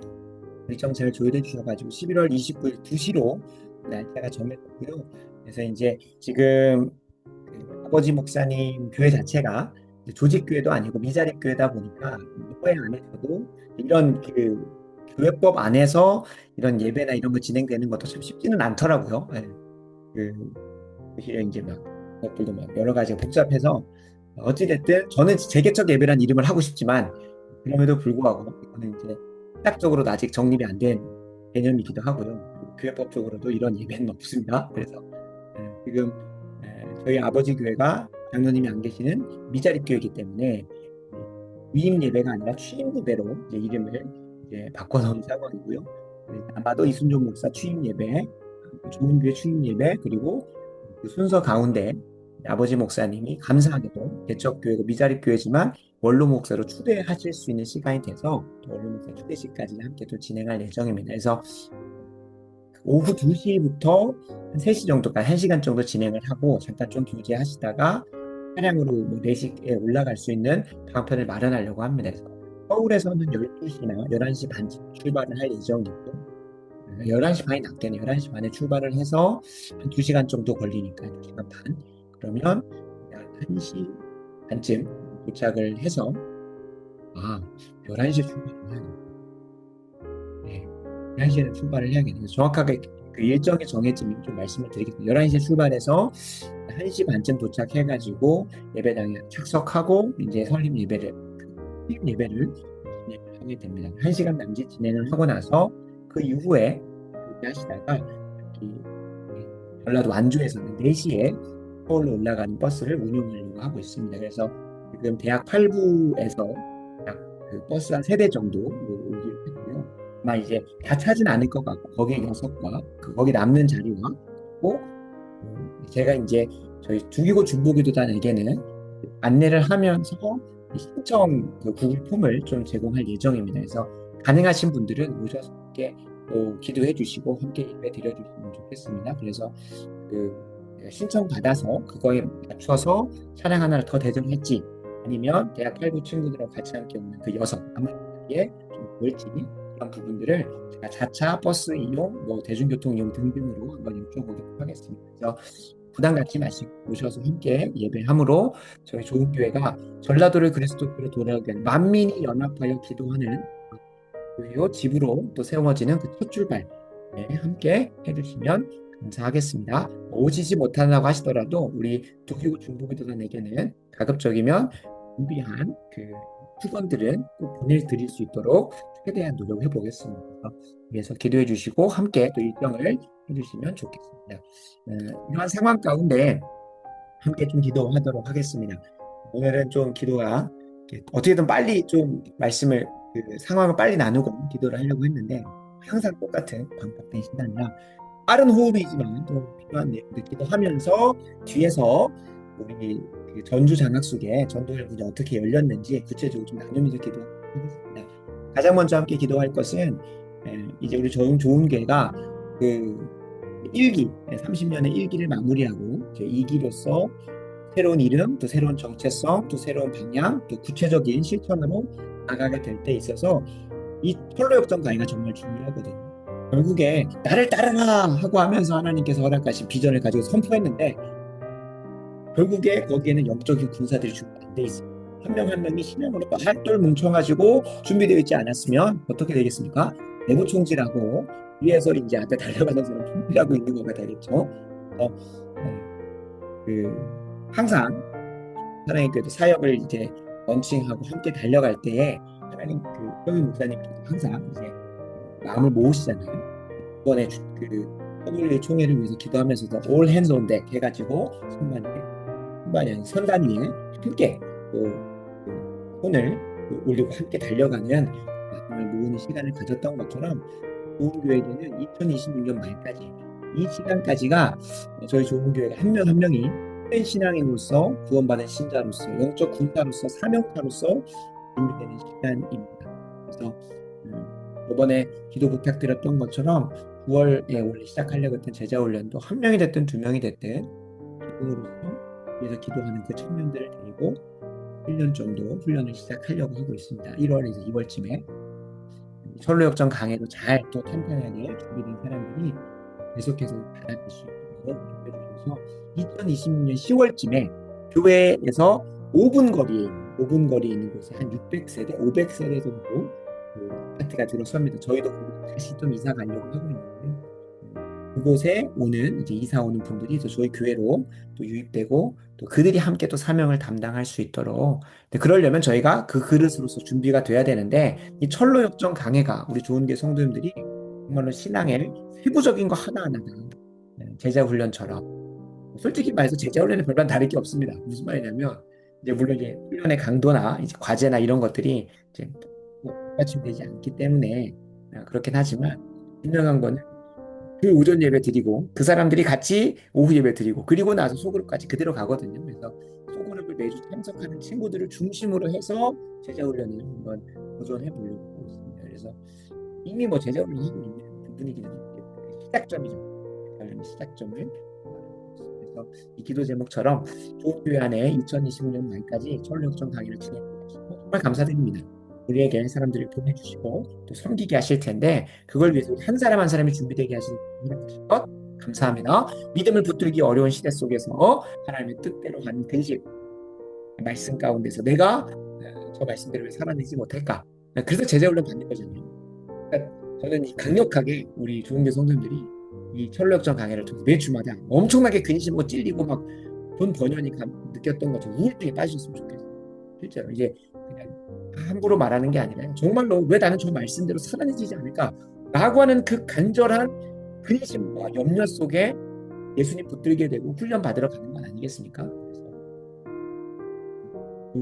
A: 일정 잘 조율해 주셔가지고 11월 29일 2시로 날짜가 정해졌고요. 그래서 이제 지금 그 아버지 목사님 교회 자체가 조직교회도 아니고 미자립 교회다 보니까 교회 안에서도 이런 그 교회법 안에서 이런 예배나 이런 거 진행되는 것도 참 쉽지는 않더라고요. 예. 그 오히려 이제 막 것들도 막 여러 가지가 복잡해서 어찌됐든 저는 재개척 예배란 이름을 하고 싶지만 그럼에도 불구하고 이거는 이제 신학적으로도 아직 정립이 안 된 개념이기도 하고요. 교회법적으로도 이런 예배는 없습니다. 그래서 지금 저희 아버지 교회가 장로님이 안 계시는 미자립 교회이기 때문에 위임 예배가 아니라 취임 예배로 이제 이름을 이제 바꿔놓은 상황이고요. 아마도 이순종 목사 취임 예배, 좋은 교회 취임 예배 그리고 그 순서 가운데 아버지 목사님이 감사하게도 개척교회고 미자립 교회지만 원로 목사로 추대하실 수 있는 시간이 돼서 원로 목사 추대식까지 함께 또 진행할 예정입니다. 그래서 오후 2시부터 한 3시 정도까지 1시간 정도 진행을 하고 잠깐 좀 교제하시다가 차량으로 뭐 4시에 올라갈 수 있는 방편을 마련하려고 합니다. 그래서 서울에서는 12시나 11시 반쯤 출발을 할 예정이고 11시 반이 낫겠네요. 11시 반에 출발을 해서 한 2시간 정도 걸리니까 2시간 반. 그러면 한 1시 반쯤 도착을 해서 11시에 출발을 해야 네, 11시에는 출발을 해야겠네요. 정확하게 그 일정이 정해지면 좀 말씀을 드리겠습니다. 11시에 출발해서 1시 반쯤 도착해가지고 예배당에 착석하고 이제 설립 예배를 진행을 하게 됩니다. 1시간 남짓 진행을 하고 나서 그 이후에 하시다가 전라도 완주에서는 4시에 서울로 올라가는 버스를 운영하려고 하고 있습니다. 그래서 지금 대학 8부에서 그 버스 한 3대 정도 오기로 했고요. 아마 이제 다 차진 않을 것 같고 거기에 6과 거기 남는 자리와 또 제가 이제 저희 주기고 중보기도단에게는 안내를 하면서 신청 그 구글 폼을 좀 제공할 예정입니다. 그래서 가능하신 분들은 오셔서 함께 또 기도해 주시고 함께 예배 드려 주시면 좋겠습니다. 그래서 그 신청 받아서 그거에 맞춰서 차량 하나를 더 대접할지 아니면 대학 8부 친구들하고 같이 함께 오는 그 6에 좀 볼지 그런 부분들을 제가 자차 버스 이용, 뭐 대중교통 이용 등등으로 한번 여쭤보도록 하겠습니다. 그래서 부담 갖지 마시고 오셔서 함께 예배함으로 저희 좋은교회가 전라도를 그리스도교로 돌아오게 하는 만민이 연합하여 기도하는 교회요 집으로 또 세워지는 그 첫 출발에 함께 해주시면 감사하겠습니다. 오시지 못한다고 하시더라도 우리 두기고 중보기도단에게는 가급적이면 준비한 그 후원들은 꼭 보내드릴 수 있도록 최대한 노력해 보겠습니다. 위해서 기도해 주시고 함께 또 일정을 해주시면 좋겠습니다. 이러한 상황 가운데 함께 좀 기도하도록 하겠습니다. 오늘은 좀 기도가 어떻게든 빨리 좀 말씀을 그 상황을 빨리 나누고 기도를 하려고 했는데 항상 똑같은 반복된 시간이라 빠른 호흡이지만 또 필요한 내용들 기도하면서 뒤에서 우리 그 전주 장학 속에 전도회군이 어떻게 열렸는지 구체적으로 좀 나누면서 기도하겠습니다. 가장 먼저 함께 기도할 것은 이제 우리 좋은 교회가 그 1기, 30년의 1기를 마무리하고 이제 2기로서 새로운 이름, 또 새로운 정체성, 또 새로운 방향, 또 구체적인 실천으로 나가게 될 때 있어서 이 폴로 역정 강의가 정말 중요하거든요. 결국에 나를 따르라 하고 하면서 하나님께서 허락하신 비전을 가지고 선포했는데 결국에 거기에는 영적인 군사들이 준비 안돼 있습니다. 한 명 한 명이 신형으로 팔돌 뭉쳐가지고 준비되어 있지 않았으면 어떻게 되겠습니까? 내부 총질하고 위에서 이제 앞에 달려가는 사람 총질하고 있는 거가 되겠죠. 그래서 항상 하나님 교회 사역을 이제 런칭하고 함께 달려갈 때에 하나님 형님 목사님께서 항상 이제 마음을 모으시잖아요. 이번에 WA 총회를 위해서 기도하면서도 all hands on deck 해가지고 선반이 아닌 선단 위에 함께 손을 올리고 함께 달려가는 마음을 모으는 시간을 가졌던 것처럼 좋은 교회는 2026년 말까지 이 시간까지가 저희 좋은 교회가 한 명 한 명이 된 신앙인으로서 구원받은 신자로서 영적 군사로서 사명자로서 준비되는 시간입니다. 그래서 이번에 기도 부탁드렸던 것처럼 9월에 원래 시작하려고 했던 제자훈련도 한 명이 됐든 두 명이 됐든 기도로서 위해서 기도하는 그 청년들을 데리고 1년 정도 훈련을 시작하려고 하고 있습니다. 1월에서 2월쯤에 철로역정 강해도 잘 또 탄탄하게 준비된 사람들이 계속해서 받아들일 수 있도록 준비해주셔서 2026년 10월쯤에 교회에서 5분 거리에 있는 곳에 한 600세대, 500세대 정도 아파트가 들어섭니다. 저희도 다시 좀 이사 가려고 하고 있는데 그곳에 오는 이제 이사 오는 분들이 또 저희 교회로 또 유입되고 또 그들이 함께 또 사명을 담당할 수 있도록 그러려면 저희가 그 그릇으로서 준비가 돼야 되는데 이 철로역정 강해가 우리 좋은교회 성도님들이 정말로 신앙의 세부적인 거 하나하나가 제자 훈련처럼 솔직히 말해서 제자 훈련은 별반 다를 게 없습니다. 무슨 말이냐면 이제 물론 이제 훈련의 강도나 이제 과제나 이런 것들이 이제 받침되지 않기 때문에 그렇긴 하지만 분명한 거는 그 오전 예배 드리고 그 사람들이 같이 오후 예배 드리고 그리고 나서 소그룹까지 그대로 가거든요. 그래서 소그룹을 매주 참석하는 친구들을 중심으로 해서 제자훈련을 한번 도전해 보려고 하고 있습니다. 그래서 이미 뭐 제자훈련 하고 있는 분위기는 시작점이죠. 시작점을 그래서 이 기도 제목처럼 좋은 교회 안에 2026년 말까지 철로역정 강의를 진행해 주시고 정말 감사드립니다. 우리에게 사람들을 보내주시고 또 섬기게 하실 텐데 그걸 위해서 한 사람 한 사람이 준비되게 하실 것 감사합니다. 믿음을 붙들기 어려운 시대 속에서 하나님의 뜻대로 가는 대신 말씀 가운데서 내가 저 말씀대로 왜 살아내지 못할까? 그래서 제자훈련 받는 거잖아요. 그러니까 저는 강력하게 우리 좋은교 성도님들이 이 철로역정 강의를 통해서 매주마다 엄청나게 근심하고 찔리고 막 돈 번연히 느꼈던 것처럼 우울증에 빠지셨으면 좋겠어요. 실제로 이제 그냥 함부로 말하는 게 아니라 정말로 왜 나는 저 말씀대로 살아내지지 않을까? 라고 하는 그 간절한 근심과 염려 속에 예수님 붙들게 되고 훈련 받으러 가는 건 아니겠습니까? 그래서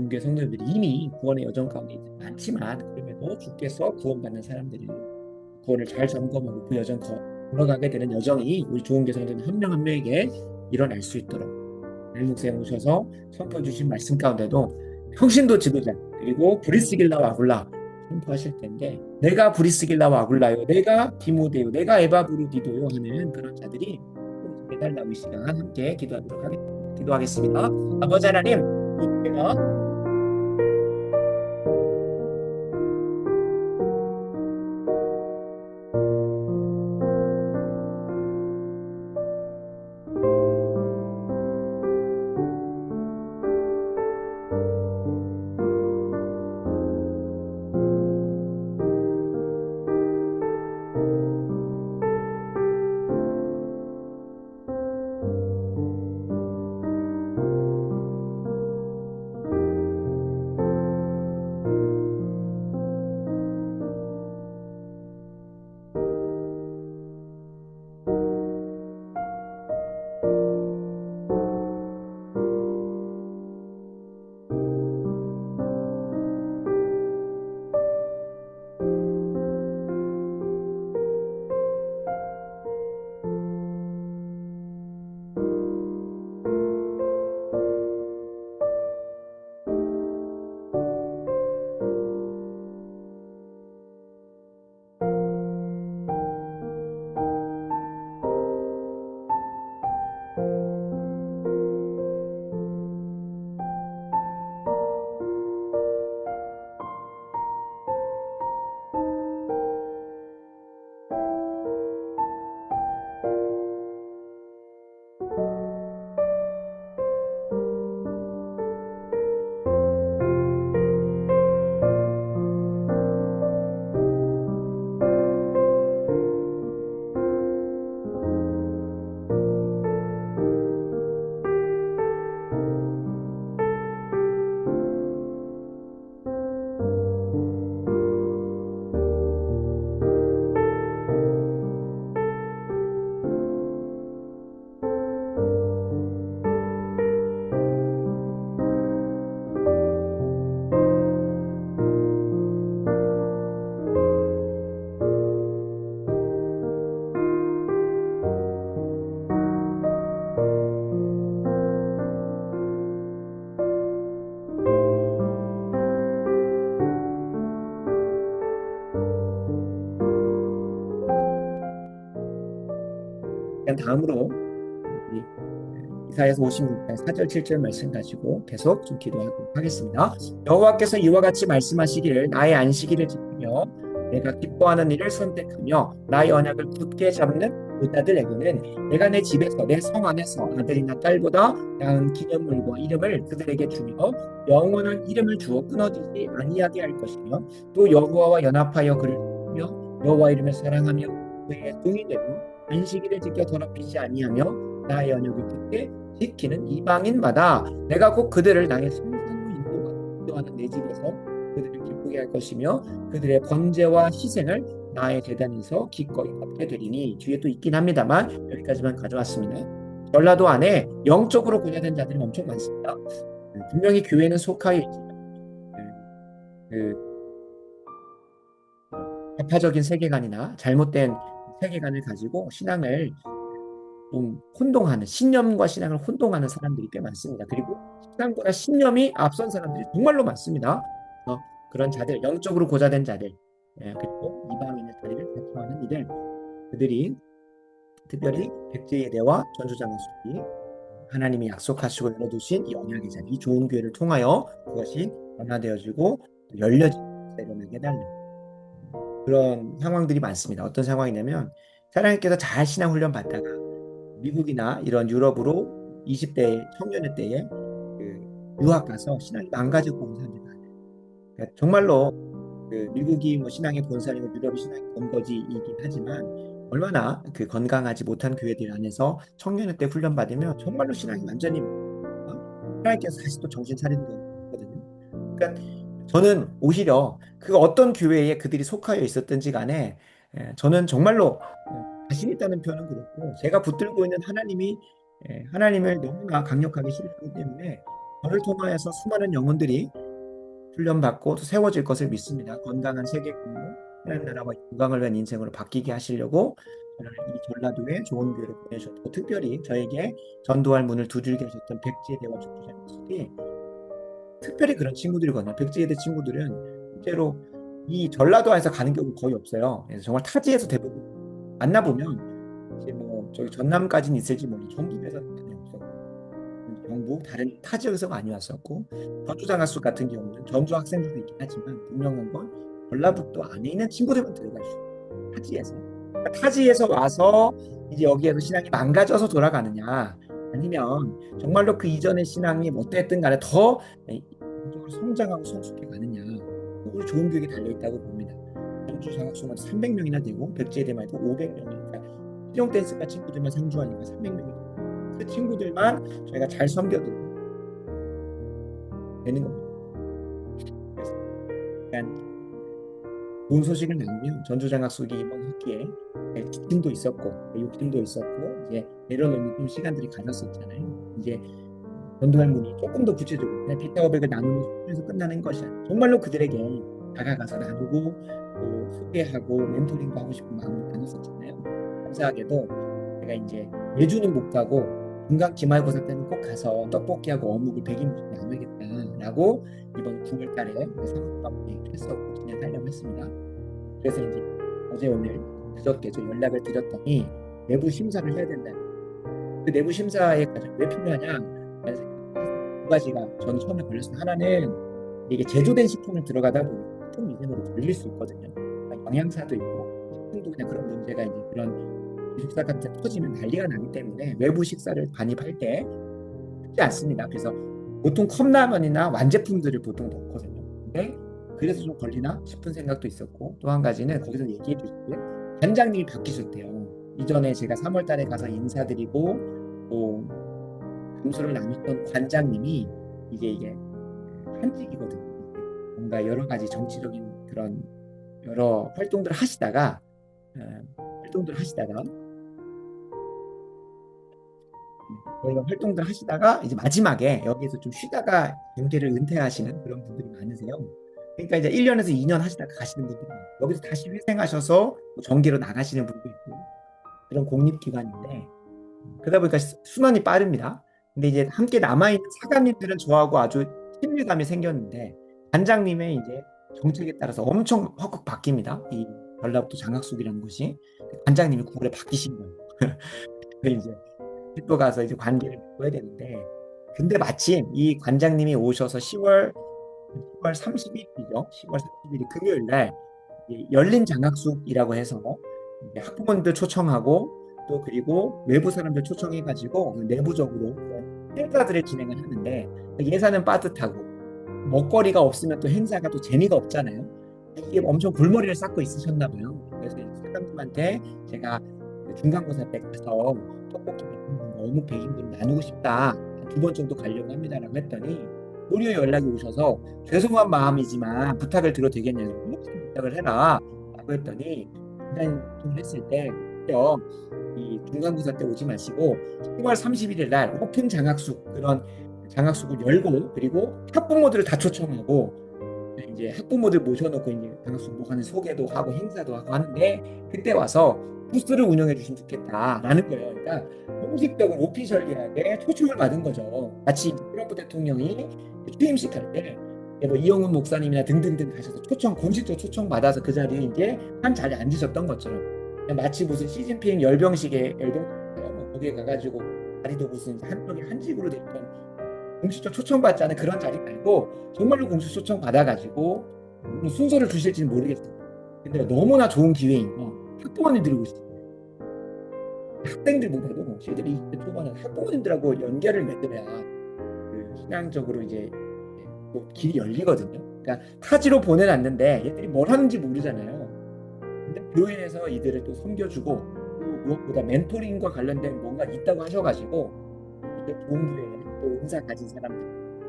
A: 교회 성도님들이 이미 구원의 여정 가운데 많지만 그럼에도 주께서 구원받는 사람들이 구원을 잘 점검하고 그 여정 걸어가게 되는 여정이 우리 좋은 교성들 한 명 한 명에게 일어날 수 있도록 목사님 오셔서 선포해 주신 말씀 가운데도 평신도 지도자 그리고 브리스길라와 아굴라 선포하실 텐데 내가 브리스길라와 아굴라요 내가 디모데요 내가 에바브루디도요 하는 그런 자들이 해달라고 이 시간 함께 기도하겠습니다. 아버지 하나님 우리가 다음으로 우리 이사야서 56장 4절 7절 말씀 가지고 계속 좀 기도하도록 하겠습니다. 여호와께서 이와 같이 말씀하시기를 나의 안식일을 지키며 내가 기뻐하는 일을 선택하며 나의 언약을 굳게 잡는 부자들에게는 내가 내 집에서 내 성 안에서 아들이나 딸보다 나은 기념물과 이름을 그들에게 주며 영원한 이름을 주어 끊어지지 아니하게 할 것이며 또 여호와와 연합하여 그를 섬기며 여호와 이름을 사랑하며 그의 동의대로 안식일을 지켜 더럽히지 아니하며 나의 언약을 굳게 지키는 이방인마다 내가 곧 그들을 나의 성산으로 인도하는 내 집에서 그들을 기쁘게 할 것이며 그들의 번제와 희생을 나의 제단에서 기꺼이 받게 되리니. 뒤에 또 있긴 합니다만 여기까지만 가져왔습니다. 전라도 안에 영적으로 고려된 자들이 엄청 많습니다. 분명히 교회는 속하여 있지만 그 좌파적인 세계관이나 잘못된 세계관을 가지고 신앙을 좀 혼동하는, 신념과 신앙을 혼동하는 사람들이 꽤 많습니다. 그리고 신앙보다 신념이 앞선 사람들이 정말로 많습니다. 그런 자들, 영적으로 고자된 자들, 그리고 이방인의 자리를 대표하는 이들, 그들이 특별히 백제 예대와 전주장수기 하나님이 약속하시고 열어두신 이 언약의 자리, 이 좋은 교회를 통하여 그것이 변화되어지고 열려지는 세련을 깨달는 그런 상황들이 많습니다. 어떤 상황이냐면 사랑님께서 잘 신앙 훈련 받다가 미국이나 이런 유럽으로 20대 청년의 때에 유학 가서 신앙이 망가지고 온 사람들이 많아요. 그러니까 정말로 미국이 뭐 신앙의 본산이고 유럽이 신앙의 본거지이긴 하지만 얼마나 건강하지 못한 교회들 안에서 청년의 때 훈련 받으면 정말로 신앙이 완전히 하나님께서 다시 또 정신 차리는 거거든요. 그러니까 저는 오히려 그 어떤 교회에 그들이 속하여 있었든지 간에 저는 정말로 자신 있다는 표현은 그렇고 제가 붙들고 있는 하나님이 하나님을 너무나 강력하게 신뢰하기 때문에 저를 통하여서 수많은 영혼들이 훈련받고 또 세워질 것을 믿습니다. 건강한 세계관으로 하나님 나라와 영광을 위한 인생으로 바뀌게 하시려고 저를 이 전라도에 좋은 교회를 보내셨고 특별히 저에게 전도할 문을 두들겨 주셨던 백지예대와 주주장수들이 특별히 그런 친구들이거든요. 백지예대 친구들은 실제로 이 전라도 안에서 가는 경우 거의 없어요. 그래서 정말 타지에서 대부분 만나보면 이제 뭐 저기 전남까지는 있을지 모르겠는데 전북에서 많이 없었고 경북 다른 타 지역에서 많이 왔었고 전주장학수 같은 경우는 전주 학생들도 있긴 하지만 분명한 건 전라북도 안에 있는 친구들만 들어가 있어요. 타지에서. 그러니까 타지에서 와서 이제 여기에서 신앙이 망가져서 돌아가느냐 아니면 정말로 그 이전의 신앙이 어땠든 간에 더 성장하고 성숙해 가느냐 우리 좋은 교육에 달려있다고 봅니다. 전주 장학수만 300명이나 되고 백제대만 해도 500명이니까 실용 댄스과 친구들만 상주하니까 300명이 그 친구들만 저희가 잘 섬겨도 되는 겁니다. 그래서 약간 좋은 소식을 나누면 전주장학숙이 이번 학기에 기침도 있었고 욕심도 있었고 이제 내려놓는 좀 시간들이 가졌었잖아요. 이제 전도할 문이 조금 더 구체적으로 그냥 피터백을 나누는 수준에서 끝나는 것이 아니라 정말로 그들에게 다가가서 나누고 또 소개하고 멘토링도 하고 싶은 마음을 나눴었잖아요. 감사하게도 제가 이제 매주는 못 가고 중간 기말고사 때는 꼭 가서 떡볶이하고 어묵을 100인분씩 나눠야겠다라고 이번 9월 달에 사무국하고 얘기를 했었고 진행하려고 했습니다. 그래서 이제 어제 오늘 그저께 좀 연락을 드렸더니 내부 심사를 해야 된다. 그 내부 심사의 과정이 왜 필요하냐? 두 가지가 저는 처음에 걸렸어요. 하나는 이게 제조된 식품을 들어가다 보면 식품 위생으로 걸릴 수 있거든요. 영양사도 있고 식품도 그냥 그런 문제가 이제 그런 기숙사 같은 데 터지면 난리가 나기 때문에 외부 식사를 반입할 때 쉽지 않습니다. 그래서 보통 컵라면이나 완제품들을 보통 넣거든요. 근데 그래서 좀 걸리나 싶은 생각도 있었고 또 한 가지는 거기서 얘기해 주시길 관장님이 바뀌셨대요. 이전에 제가 3월 달에 가서 인사드리고 또 점수를 나눴던 관장님이 이제 이게 한직이거든요. 뭔가 여러 가지 정치적인 그런 여러 활동들을 하시다가 이제 마지막에 여기에서 좀 쉬다가 경제를 은퇴하시는 그런 분들이 많으세요. 그러니까 이제 1년에서 2년 하시다가 가시는 분들이 많아요. 여기서 다시 회생하셔서 정계로 나가시는 분도 있고 그런 공립기관인데 그러다 보니까 순환이 빠릅니다. 근데 이제 함께 남아있는 사관님들은 저하고 아주 친밀감이 생겼는데 관장님의 이제 정책에 따라서 엄청 확확 바뀝니다. 이 전라북도 장학숙이라는 곳이 관장님이 9월에 바뀌신 거예요. 이제 또 가서 이제 관계를 맺어야 되는데, 근데 마침 이 관장님이 오셔서 10월 30일이죠. 10월 30일이 금요일 날 열린 장학숙이라고 해서 이제 학부모님들 초청하고 또 그리고 외부 사람들 초청해가지고 내부적으로 행사들을 진행을 하는데, 예산은 빠듯하고 먹거리가 없으면 또 행사가 또 재미가 없잖아요. 이게 엄청 골머리를 쌓고 있으셨나 봐요. 그래서 사장님한테 제가 중간고사 때 가서 떡볶이 100인분, 어묵 100인분 나누고 싶다. 한 두 번 정도 가려고 합니다라고 했더니 도리어 연락이 오셔서 죄송한 마음이지만 부탁을 드려도 되겠냐고, 이렇게 부탁을 해라 라고 했더니, 중간고사 했을 때 이 중간고사 때 오지 마시고 10월 31일 날 오픈 장학숙, 그런 장학숙을 열고 그리고 학부모들을 다 초청하고 이제 학부모들 모셔놓고 이제 장학숙 뭐 하는 소개도 하고 행사도 하고 하는데, 그때 와서 부스를 운영해 주시면 좋겠다라는 거예요. 그러니까 공식적으로 오피셜리하게 초청을 받은 거죠. 마치 트럼프 대통령이 취임식 할때 뭐 이영훈 목사님이나 등등등 가셔서 공식적으로 초청 받아서 그 자리에 이제 한 자리에 앉으셨던 것처럼, 마치 무슨 시진핑 열병 거기에 가가지고 자리도 무슨 한쪽에 한직으로 돼 있던, 공식적 초청받지 않은 그런 자리 말고 정말로 공식 초청 받아가지고 순서를 주실지는 모르겠어요. 근데 너무나 좋은 기회인 거 학부모님들이 오시죠. 학생들보다도 실제로 이 초반은 학부모님들하고 연결을 맺어야 그 신앙적으로 이제 또 길이 열리거든요. 그러니까 타지로 보내놨는데 얘들이 뭘 하는지 모르잖아요. 근데 교회에서 이들을 또 섬겨주고, 또 무엇보다 멘토링과 관련된 뭔가 있다고 하셔가지고 이게 좋은 교회에 또 은사 가진 사람들,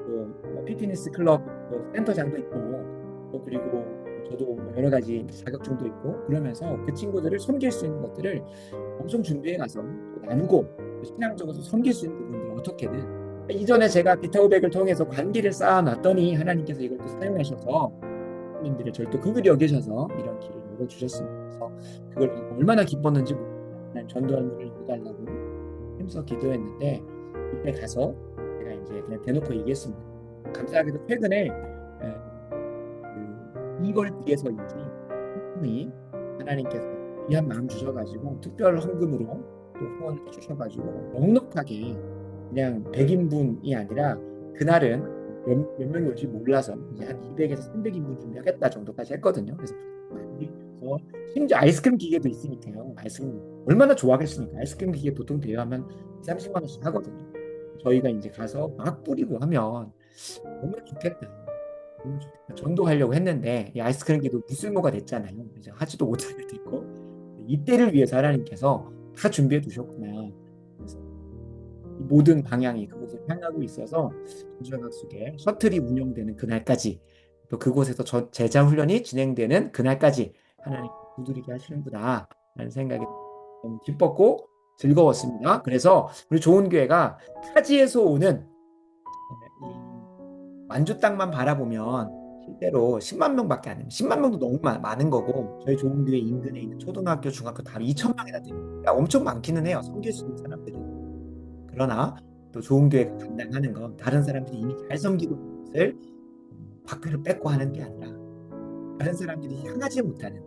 A: 또 피트니스 클럽 또 센터장도 있고, 또 그리고 저도 여러 가지 자격증도 있고, 그러면서 그 친구들을 섬길 수 있는 것들을 엄청 준비해 가서 또 나누고, 또 신앙적으로 섬길 수 있는 부분들을 어떻게든, 이전에 제가 비타오백을 통해서 관계를 쌓아놨더니 하나님께서 이걸 또 사용하셔서 님들의 저를 또 극을 여기셔서 이런 길을 열어주셨습니다. 그래서 그걸 얼마나 기뻤는지 모르겠어요. 전도하는 일을 해달라고 힘써 기도했는데, 그때 가서 제가 이제 그냥 대놓고 얘기했습니다. 감사하게도 최근에 이걸 위해서인지 충분히 하나님께서 귀한 마음 주셔가지고 특별 헌금으로 또 후원을 주셔가지고 넉넉하게, 그냥 100인분이 아니라 그날은 몇 명이 올지 몰라서 이제 한 200에서 300인분 준비하겠다 정도까지 했거든요. 그래서 심지어 아이스크림 기계도 있으니까요. 아이스크림 얼마나 좋아하겠습니까? 아이스크림 기계 보통 대여하면 30만 원씩 하거든요. 저희가 이제 가서 막 뿌리고 하면 너무 좋겠다. 너무 좋겠다. 전도하려고 했는데 이 아이스크림 기계도 무쓸모가 됐잖아요. 이제 하지도 못할 때도 있고, 이때를 위해서 하나님께서 다 준비해 두셨구나. 그래서 모든 방향이 그곳에 향하고 있어서 전주학숙에 셔틀이 운영되는 그날까지, 또 그곳에서 제자 훈련이 진행되는 그날까지 하나님 두드리게 하시는구나 라는 생각이 너무 기뻤고 즐거웠습니다. 그래서 우리 좋은 교회가 타지에서 오는 이 완주 땅만 바라보면 실제로 10만 명밖에 안 돼요. 10만 명도 너무 많은 거고, 저희 좋은 교회 인근에 있는 초등학교, 중학교 다 2천 명이나 됩니다. 엄청 많기는 해요. 섬길 수 있는 사람들이. 그러나 또 좋은 교회가 감당하는 건 다른 사람들이 이미 잘 섬기고 있는 것을 밖으로 뺏고 하는 게 아니라, 다른 사람들이 향하지 못하는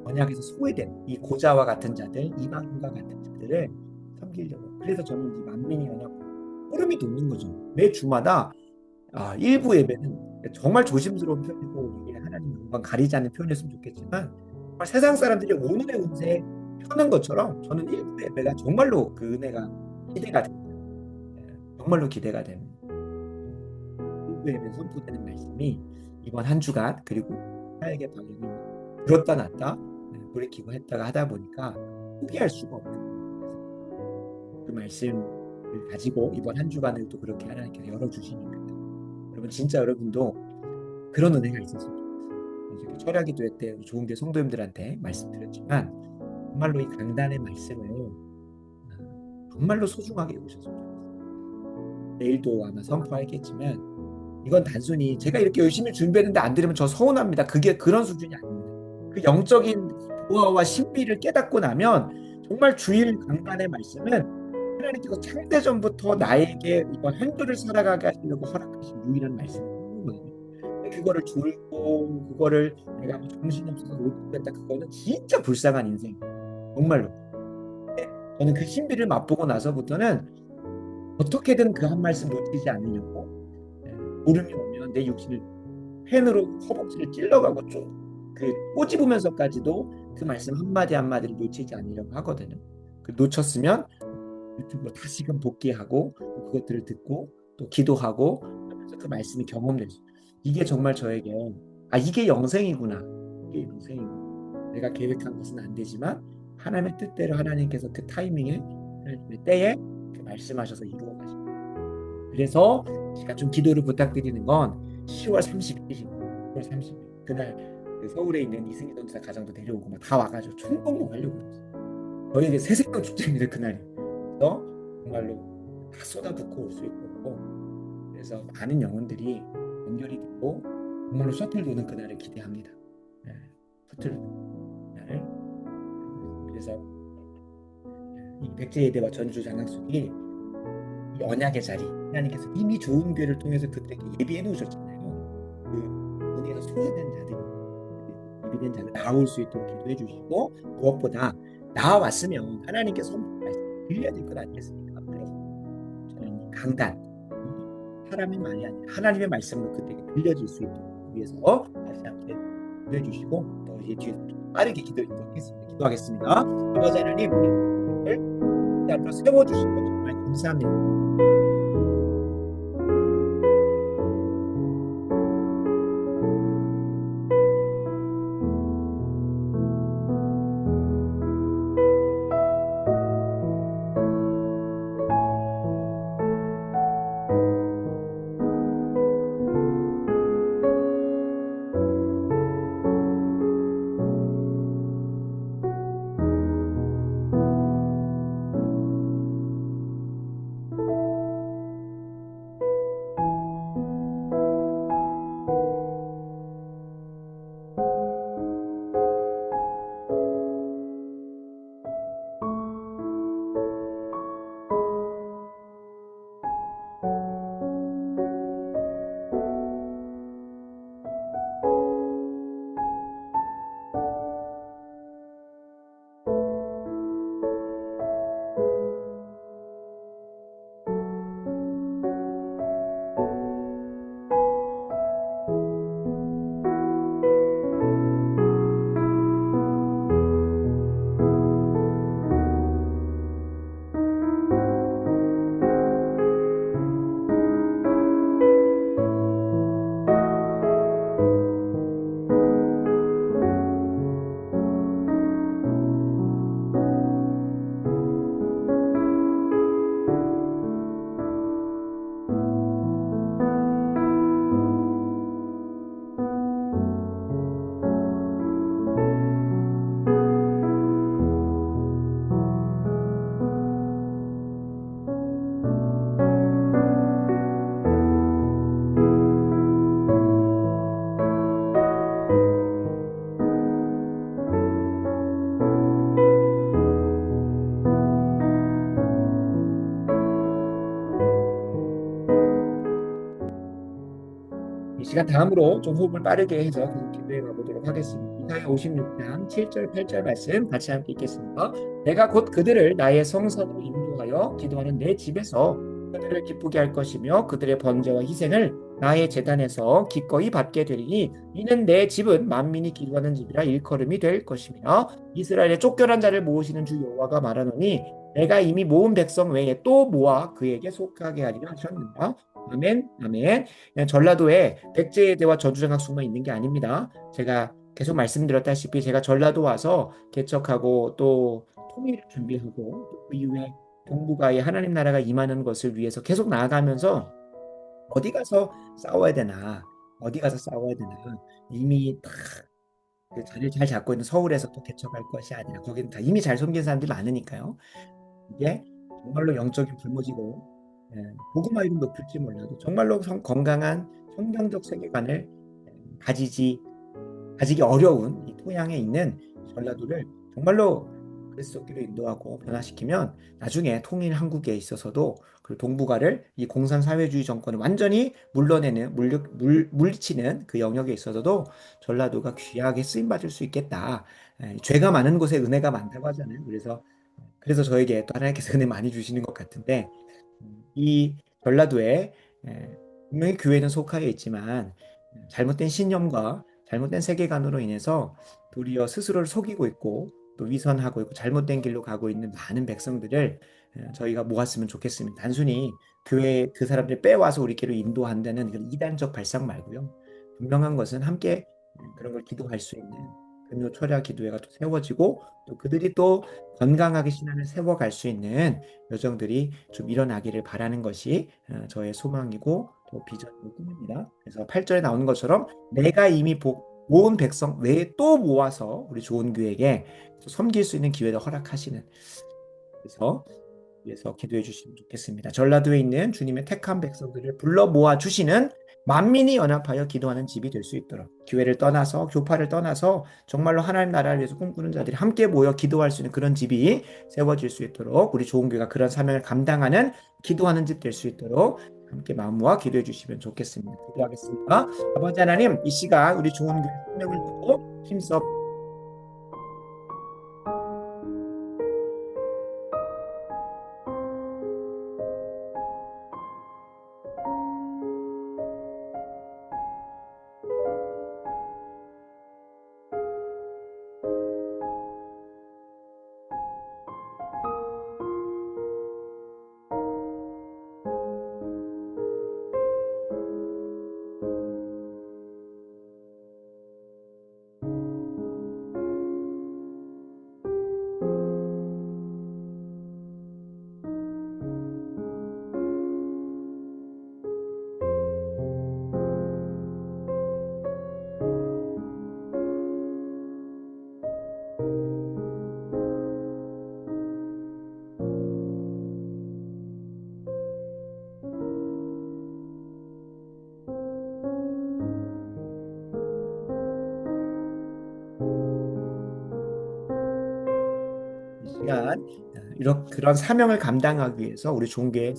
A: 언약에서 소외된 이 고자와 같은 자들, 이방인과 같은 자들을 섬기려고. 그래서 저는 이 만민이 언약 소름이 돋는 거죠. 매 주마다 일부 예배는 정말 조심스러운 표현이고, 이게 하나님 영광 가리지 않는 표현이었으면 좋겠지만, 정말 세상 사람들이 오늘의 운세에 펴는 것처럼 저는 일부 예배가 정말로 그 은혜가 기대가 됩니다. 정말로 기대가 됩니다. 일부 예배 선포되는 말씀이 이번 한 주간 그리고 사역의 방향을 들었다 놨다 돌이키고 했다가 하다 보니까 포기할 수가 없는 그 말씀을 가지고 이번 한 주간을 또 그렇게 하나님께서 열어주시니까, 여러분 진짜 여러분도 그런 은혜가 있었으면 좋겠어요. 철야기도회 때 좋은 게 성도님들한테 말씀드렸지만, 정말로 이 강단의 말씀을 정말로 소중하게 여기셨으면 좋겠어요. 내일도 아마 선포하겠지만, 이건 단순히 제가 이렇게 열심히 준비했는데 안 들으면 저 서운합니다. 그게 그런 수준이 아닙니다. 그 영적인 보화와 신비를 깨닫고 나면 정말 주일 강단의 말씀은 하나님께서 창세전부터 나에게 이번 한 주를 살아가게 하시려고 허락하신 유일한 말씀이거든요. 그거를 졸고 그거를 내가 정신없어서 못 듣겠다, 그거는 진짜 불쌍한 인생, 정말로. 저는 그 신비를 맛보고 나서부터는 어떻게든 그 한 말씀 놓치지 않으려고, 예, 울음이 오면 내 육신을 펜으로 허벅지를 찔러가고 그 꼬집으면서까지도 그 말씀 한마디 한마디를 놓치지 않으려고 하거든요. 그 놓쳤으면 유튜브로 다시금 복귀하고 또 그것들을 듣고 또 기도하고 하면서 그 말씀이 경험될 수. 이게 정말 저에게 이게 영생이구나. 이게 영생이구나. 내가 계획한 것은 안 되지만 하나님의 뜻대로 하나님께서 그 타이밍에 하나님의 때에 그 말씀하셔서 이루어 가십니다. 그래서 제가 좀 기도를 부탁드리는 건 10월 30일입니다. 10월 30일 그날 그 서울에 있는 이승희 전사 가정도 데려오고 막 다 와가지고 총공부 하려고 그랬어요. 저희에게 새생명 축제입니다 그날이. 그래서 정말로 다 쏟아붓고 올 수 있고 그래서 많은 영혼들이 연결이 되고 정말로 셔틀 도는 그날을 기대합니다. 네, 셔틀 그날을. 그래서 이 백제예대와 전주 장학숙이 이 언약의 자리, 하나님께서 이미 좋은 교회를 통해서 그들에게 예비해 놓으셨잖아요. 그 은혜에서 소외된 자들이, 그 예비된 자들 나올 수 있도록 기도해 주시고, 무엇보다 나와왔으면 하나님께서 말씀 들려야 될 것 아니겠습니까? 그래서 저는 이 강단, 사람의 말이 아니라 하나님의 말씀으로 그들에게 들려질 수 있도록 위해서 다시 함께 기도해 주시고, 또 이제 뒤에 빠르게 기도하겠습니다. 아버지 하나님, 우리 앞으로 세워주신 것 정말 감사합니다. 이 시간 다음으로 좀 호흡을 빠르게 해서 계속 기도해 가보도록 하겠습니다. 이사야 56장 7절 8절 말씀 같이 함께 읽겠습니다. 내가 곧 그들을 나의 성산으로 인도하여 기도하는 내 집에서 그들을 기쁘게 할 것이며 그들의 번제와 희생을 나의 제단에서 기꺼이 받게 되리니 이는 내 집은 만민이 기도하는 집이라 일컬음이 될 것이며 이스라엘의 쫓겨난 자를 모으시는 주 여호와가 말하노니 내가 이미 모은 백성 외에 또 모아 그에게 속하게 하리라 하셨느니라. 아멘, 아멘. 그냥 전라도에 백제예대와 전주장학숙만 있는 게 아닙니다. 제가 계속 말씀드렸다시피 제가 전라도 와서 개척하고 또 통일을 준비하고 또 그 이후에 동북아에 하나님 나라가 임하는 것을 위해서 계속 나아가면서 어디 가서 싸워야 되나, 어디 가서 싸워야 되나, 이미 다 그 자리를 잘 잡고 있는 서울에서 또 개척할 것이 아니라 거기는 다 이미 잘 섬긴 사람들이 많으니까요. 이게 정말로 영적인 불모지고 복음화 이름 높일지 몰라도 정말로 건강한 성경적 세계관을 가지지 가지기 어려운 이 토양에 있는 전라도를 정말로 그리스도교로 인도하고 변화시키면 나중에 통일 한국에 있어서도 그 동북아를 이 공산사회주의 정권을 완전히 물러내는 물리치는 그 영역에 있어서도 전라도가 귀하게 쓰임 받을 수 있겠다. 죄가 많은 곳에 은혜가 많다고 하잖아요. 그래서 그래서 저에게 또 하나님께서 은혜 많이 주시는 것 같은데 이 전라도에 분명히 교회는 속하여 있지만 잘못된 신념과 잘못된 세계관으로 인해서 도리어 스스로를 속이고 있고 또 위선하고 있고 잘못된 길로 가고 있는 많은 백성들을 저희가 모았으면 좋겠습니다. 단순히 교회 그 사람들 빼와서 우리끼리 인도한다는 그런 이단적 발상 말고요. 분명한 것은 함께 그런 걸 기도할 수 있는 금요 철야 기도회가 또 세워지고 또 그들이 또 건강하게 신앙을 세워갈 수 있는 여정들이 좀 일어나기를 바라는 것이 저의 소망이고 또 비전이고 꿈입니다. 그래서 8절에 나오는 것처럼 내가 이미 모은 백성 외에 또 모아서 우리 좋은 교회에게 섬길 수 있는 기회를 허락하시는 그래서 위해서 기도해 주시면 좋겠습니다. 전라도에 있는 주님의 택한 백성들을 불러 모아 주시는 만민이 연합하여 기도하는 집이 될 수 있도록 교회를 떠나서 교파를 떠나서 정말로 하나님 나라를 위해서 꿈꾸는 자들이 함께 모여 기도할 수 있는 그런 집이 세워질 수 있도록 우리 좋은 교회가 그런 사명을 감당하는 기도하는 집 될 수 있도록 함께 마음 모아 기도해 주시면 좋겠습니다. 기도하겠습니다. 아버지 하나님 이 시간 우리 좋은 교회 사명을 두고 힘써 이 시간 이런 그런 사명을 감당하기 위해서 우리 종교의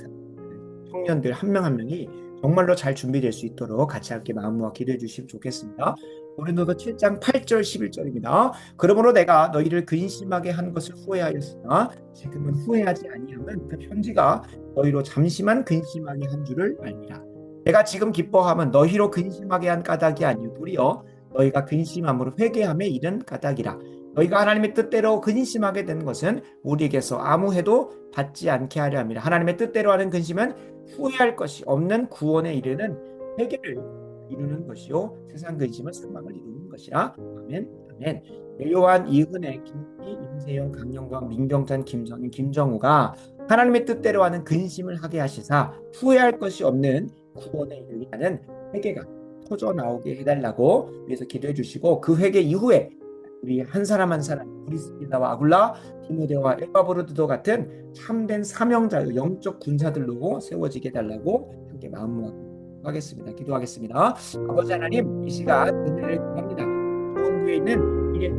A: 청년들 한 명 한 명이 정말로 잘 준비될 수 있도록 같이 함께 마음 모아 기도해 주시면 좋겠습니다. 고린도서 7장 8절 11절입니다. 그러므로 내가 너희를 근심하게 한 것을 후회하였으나 지금은 후회하지 아니함은 그 편지가 너희로 잠시만 근심하게 한 줄을 알미라. 내가 지금 기뻐함은 너희로 근심하게 한 까닭이 아니요 도리어 너희가 근심함으로 회개함에 이른 까닭이라. 너희가 하나님의 뜻대로 근심하게 된 것은 우리에게서 아무 해도 받지 않게 하려 함이라. 하나님의 뜻대로 하는 근심은 후회할 것이 없는 구원에 이르는 회개를 이루는 것이요 세상 근심은 사망을 이루는 것이라. 아멘. 아멘. 요한 이은혜, 김희, 임세영, 강영광, 민경찬, 김성인, 김정우가 하나님의 뜻대로 하는 근심을 하게 하시사 후회할 것이 없는 구원에 이르게 하는 회개가 터져 나오게 해달라고 위해서 기도해 주시고 그 회개 이후에 우리 한 사람 한 사람 브리스기다와 아굴라, 디모데와 에바브로드도 같은 참된 사명자, 영적 군사들로 세워지게 해달라고 함께 마음 모아하겠습니다. 기도하겠습니다. 아버지 하나님 이 시간 은혜를 구합니다. 좋은 교회에 있는 미래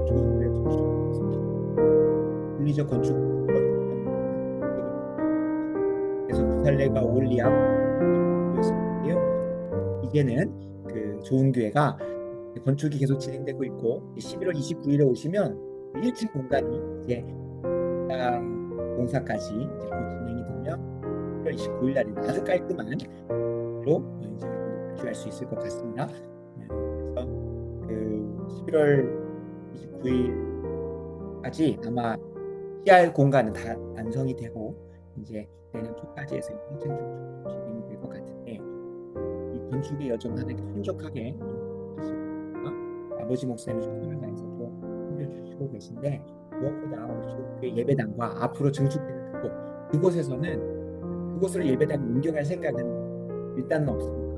A: 좋은 교회 물리적 건축 그래서 부살레가 올리암 이제는 그 좋은 교회가 건축이 계속 진행되고 있고 11월 29일에 오시면 1층 공간이 이제 공사까지 이제 곧 진행이 되면 11월 29일 날에 아주 깔끔한 로 이제 발주할 수 있을 것 같습니다. 네, 그래서 그 11월 29일까지 아마 PR 공간은 다 완성이 되고 이제 내년 초까지 해서 1층 진행이 될 것 같은데 이 건축의 여정 하나에 순적하게 하시고 아버지 목사님 최선을 다해서 또 섬겨주시고 계신데 무엇보다 우리 교회 예배당과 앞으로 증축되는 그곳에서는 그곳을 예배당에 옮겨갈 생각은 일단은 없습니다.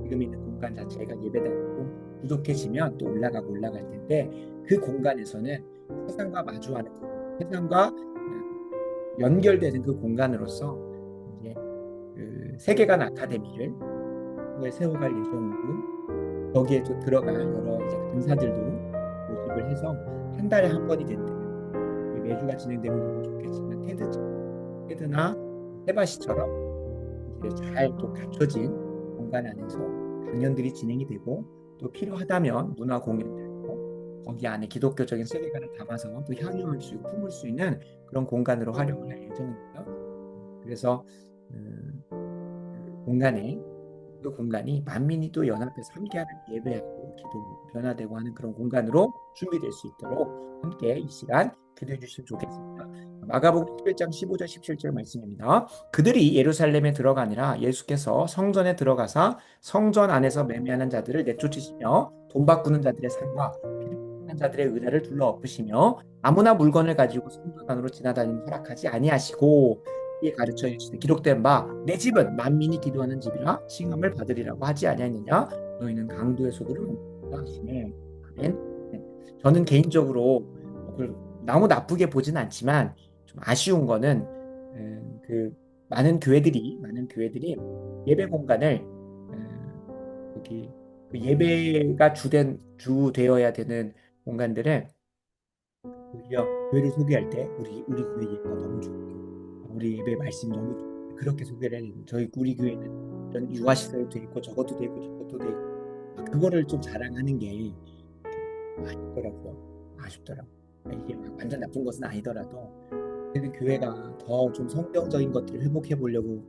A: 지금 있는 공간 자체가 예배당이고 부족해지면 또 올라갈 텐데 그 공간에서는 세상과 마주하는 세상과 연결되는 그 공간으로서 이제 그 세계관 아카데미를 세워갈 예정이고 거기에 또 들어갈 여러 이제 강사들도 모집을 해서 한 달에 한 번이 된다면 매주가 진행되면 너무 좋겠지만 테드나 세바시처럼 이제 잘 또 갖춰진 공간 안에서 강연들이 진행이 되고 또 필요하다면 문화 공연들도 거기 안에 기독교적인 세계관을 담아서 또 향유할 수 있고 품을 수 있는 그런 공간으로 활용을 할 예정입니다. 그래서 그 공간이 만민이 또 연합해서 함께하는 예배하고 기도 변화되고 하는 그런 공간으로 준비될 수 있도록 함께 이 시간 기도해 주시면 좋겠습니다. 마가복음 11장 15절 17절 말씀입니다. 그들이 예루살렘에 들어가니라 예수께서 성전에 들어가사 성전 안에서 매매하는 자들을 내쫓으시며 돈 바꾸는 자들의 상과 필요한 자들의 의자를 둘러 엎으시며 아무나 물건을 가지고 성전 안으로 지나다니는 허락하지 아니하시고 이에 가르쳐 주시되 기록된 바 내 집은 만민이 기도하는 집이라 칭함을 받으리라고 하지 아니하느냐 너희는 강도의 속으로 하시네. 아멘. 저는 개인적으로 그걸 너무 나쁘게 보진 않지만 좀 아쉬운 거는 그 많은 교회들이 예배 공간을 여기 그 예배가 주되어야 되는 공간들을 오히려 교회를 소개할 때 우리 교회 예배가 너무 좋고 우리 예배 말씀이 너무 좋고 그렇게 소개를 해야 되는 저희 우리 교회는 이런 유아시설도 돼 있고 저것도 돼 있고 저것도 돼 있고 그거를 좀 자랑하는 게 아쉽더라고요. 이게 완전 나쁜 것은 아니더라도 그래도 교회가 더 좀 성경적인 것들을 회복해 보려고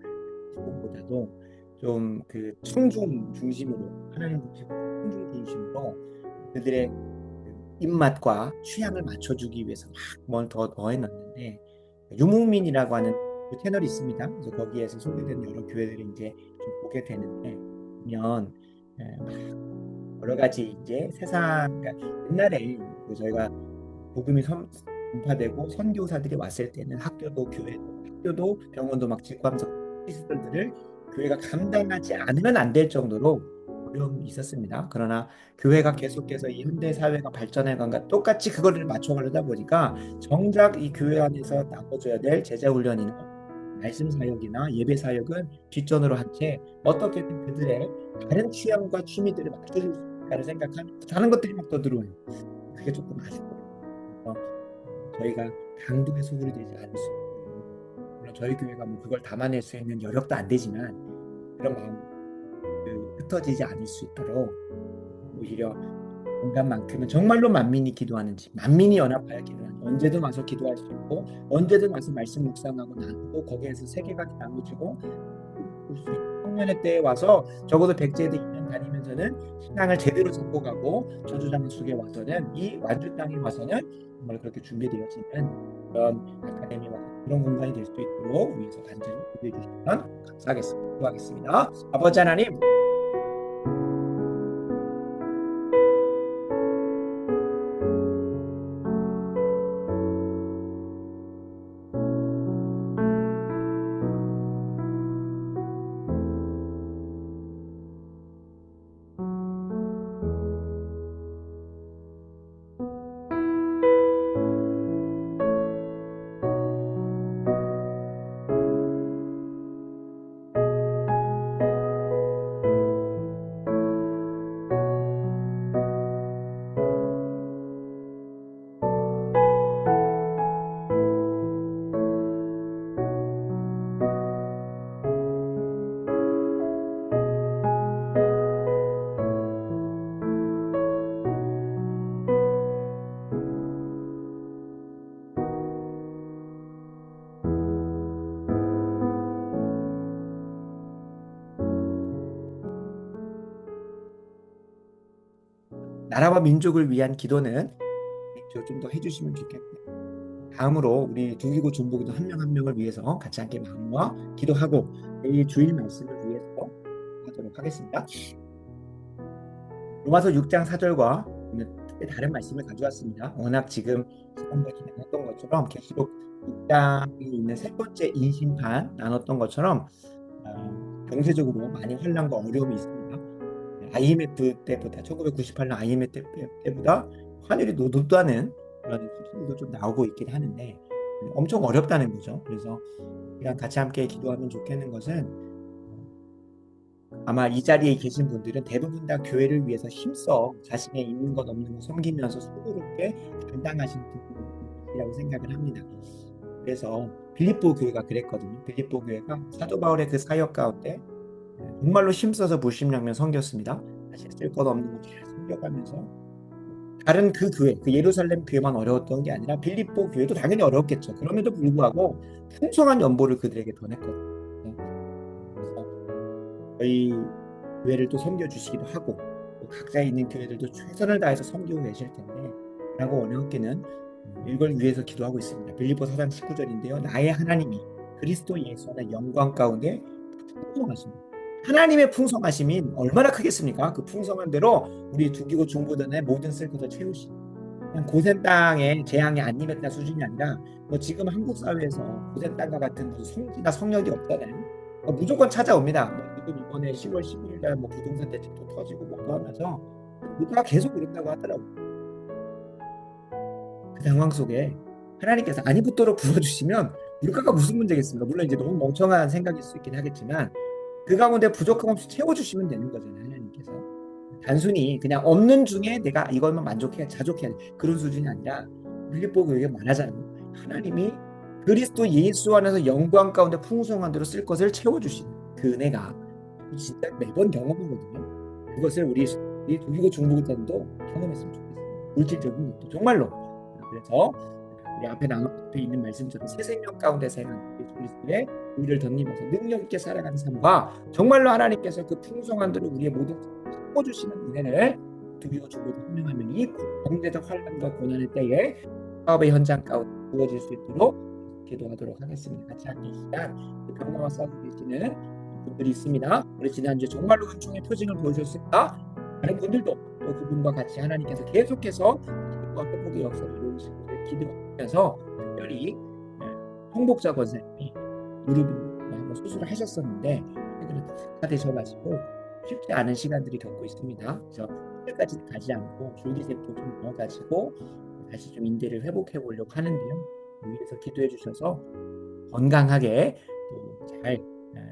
A: 보다도 좀 그 충중 중심으로 하나님 충중 중심으로 그들의 입맛과 취향을 맞춰주기 위해서 뭘 더 더해놨는데 유목민이라고 하는 그 채널이 있습니다. 그래서 거기에서 소개된 여러 교회들을 이제 좀 보게 되는데 보면 여러 가지 이제 세상 그러니까 옛날에 그 저희가 복음이 전파되고 선교사들이 왔을 때는 학교도 병원도 막 직구하면서 시스템들을 교회가 감당하지 않으면 안 될 정도로 어려움이 있었습니다. 그러나 교회가 계속해서 이 현대 사회가 발전해 간과 똑같이 그거를 맞춰가려다 보니까 정작 이 교회 안에서 나눠줘야 될 제자 훈련이나 말씀 사역이나 예배 사역은 뒷전으로 한 채 어떻게든 그들의 다른 취향과 취미들을 맞춰줄 수 있을까를 생각하면 다른 것들이 막 더 들어와요. 그게 조금 아쉽더라고요. 저희가 강도의 소굴이 되지 않을 수 있고 물론 저희 교회가 뭐 그걸 담아낼 수 있는 여력도 안 되지만 그런 마음 흩어지지 않을 수 있도록 오히려 공간만큼은 정말로 만민이 기도하는 집, 만민이 연합하여 기도하는 언제든 와서 기도할 수 있고 언제든 와서 말씀 묵상하고 나누고 거기에서 세계관이 나눠지고 볼 수 있고 청년의 때에 와서 적어도 백제도 2년 다니면서는 신앙을 제대로 접고가고 저주장 속에 와서는 이 완주 땅에 와서는 정말 그렇게 준비되어지는 그런 아카데미와 그런 공간이 될 수 있도록 위해서 간절히 기도해 주시면 감사하겠습니다. 기도하겠습니다. 아버지 하나님 나라와 민족을 위한 기도는 좀 더 해주시면 좋겠고요. 다음으로 우리 두기고 중보기도 한 명 한 명을 위해서 같이 함께 마음과 기도하고 이 주일 말씀을 위해서 하도록 하겠습니다. 로마서 6장 4절과 오늘 특히 다른 말씀을 가져왔습니다. 워낙 지금 지난번에 나눴던 것처럼 계시록 6장이 있는 세 번째 인심판 나눴던 것처럼 경제적으로 많이 혼란과 어려움이 있습니다. IMF 때보다 1998년 IMF 때보다 환율이 높다는 그런 수치도 좀 나오고 있긴 하는데 엄청 어렵다는 거죠. 그래서 그냥 같이 함께 기도하면 좋겠는 것은 아마 이 자리에 계신 분들은 대부분 다 교회를 위해서 힘써 자신의 있는 것 없는 것 섬기면서 수고롭게 감당하시는 분들이라고 생각을 합니다. 그래서 빌립보 교회가 그랬거든요. 빌립보 교회가 사도 바울의 그 사역 가운데 정말로 힘써서 불신령면 섬겼습니다. 사실 쓸 것 없는 것잘 섬겨가면서 다른 그 교회, 그 예루살렘 교회만 어려웠던 게 아니라 빌립보 교회도 당연히 어려웠겠죠. 그럼에도 불구하고 풍성한 연보를 그들에게 보냈거든요. 그래서 저희 교회를 또 섬겨주시기도 하고 또 각자 있는 교회들도 최선을 다해서 섬기고 계실 텐데 라고 어렵게는 이걸 위해서 기도하고 있습니다. 빌립보 4장 19절인데요. 나의 하나님이 그리스도 예수 안에 영광 가운데 풍성하십니다. 하나님의 풍성하심이 얼마나 크겠습니까? 그 풍성한 대로 우리 두기고 중보단의 모든 쓸 것을 채우시고 그냥 고센 땅에 재앙이 안 임했다 수준이 아니라 뭐 지금 한국 사회에서 고센 땅과 같은 무슨 성지나 성역이 없잖아요. 무조건 찾아옵니다. 뭐 지금 이번에 10월 11일 날뭐 부동산 대책도 터지고 뭐도 하면서 물가가 계속 오른다고 하더라고요. 그 상황 속에 하나님께서 안이 붙도록 부어주시면 물가가 무슨 문제겠습니까? 물론 이제 너무 멍청한 생각일 수 있긴 하겠지만 그 가운데 부족함 없이 채워주시면 되는 거잖아요. 하나님께서. 단순히 그냥 없는 중에 내가 이것만 만족해야 자족해야 돼. 그런 수준이 아니라 빌립보 교회가 말하자면 하나님이 그리스도 예수 안에서 영광 가운데 풍성한 대로 쓸 것을 채워주시는 그 은혜가 진짜 매번 경험하거든요. 그것을 우리 두기고 중보자들도 경험했으면 좋겠어요. 물질적인 것도 정말로. 그래서 우리 앞에 있는 말씀처럼 새 생명 가운데 사용하는 그리스도의 우리를 덧입어서 능력 있게 살아가는 삶과 정말로 하나님께서 그 풍성한 대로 우리의 모든 채워주시는 은혜를 두기고 중보자 한 명 한 명이 경제적 환란과 고난의 때에 사업의 현장 가운데 부어질 수 있도록 기도하도록 하겠습니다. 같이 함께 이 시간 병마와 싸우고 계시는 분들이 있습니다. 우리 지난주에 정말로 은총의 표징을 보여주셨습니다. 다른 분들도 또 그분과 같이 하나님께서 계속해서 기도와 회복의 역사를 이루시기를 기도하면서 특별히 홍복자 권사님이 무릎을 한번 수술을 하셨었는데 최근에 다 되셔가지고 쉽지 않은 시간들이 겪고 있습니다. 그래서 그때까지 가지 않고 줄기세포 좀 넣어가지고 다시 좀 인대를 회복해 보려고 하는데요. 위에서 기도해 주셔서 건강하게 또 잘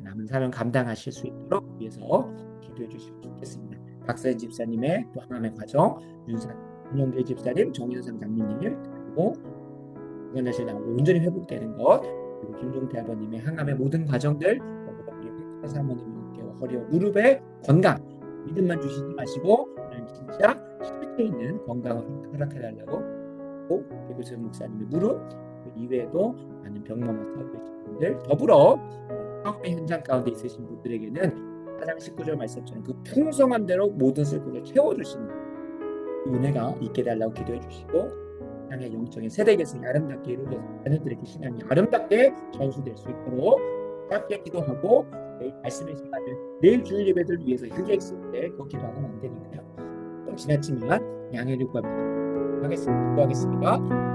A: 남은 삶을 감당하실 수 있도록 위해서 기도해 주시면 좋겠습니다. 박사인 집사님의 또 하나님의 과정, 윤영길 집사님, 정윤상 장로님 그리고 건강하실 나오고 온전히 회복되는 것 그리고 김종태 아버님의 항암의 모든 과정들 그리고 사모님께 허리와 무릎의 건강 믿음만 주시지 마시고 진짜 실제 있는 건강을 허락해달라고 그리고 전 목사님의 무릎 그 이외에도 많은 병마와 싸우고 계신 분들 더불어 사업의 현장 가운데 있으신 분들에게는 4장 19절 말씀처럼 그 풍성한 대로 모든 슬픔을 채워주시는 그 은혜가 있게 달라고 기도해 주시고 향의 영적인 세대 계승이 아름답게 이루어져서 자녀들에게 신앙이 아름답게 전수될 수 있도록 짧게 기도하고 내일 말씀의 시간을 내일 주일 예배들 위해서 휴게 있을 때 그 기도하면 안 되니까요. 좀 지났지만 양해를 구하겠습니다. 기도하겠습니다.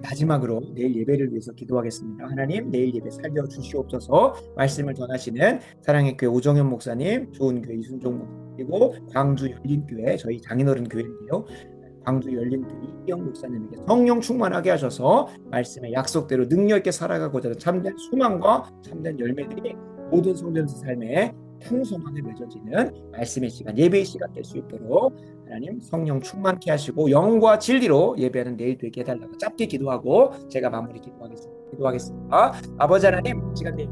A: 마지막으로 내일 예배를 위해서 기도하겠습니다. 하나님, 내일 예배 살려 주시옵소서. 말씀을 전하시는 사랑의 교회 오정현 목사님, 좋은 교회 이순종 목사님, 그리고 광주 열린교회 저희 장인어른 교회인데요. 광주 열린교회 이기영 목사님에게 성령 충만하게 하셔서 말씀의 약속대로 능력 있게 살아가고자 하는 참된 소망과 참된 열매들이 모든 성도들 삶에 풍성하게 맺어지는 말씀의 시간, 예배의 시간 될 수 있도록 하나님 성령 충만케 하시고 영과 진리로 예배하는 내일 되게 해달라고 짧게 기도하고 제가 마무리 기도하겠습니다. 아버지 하나님, 시간 내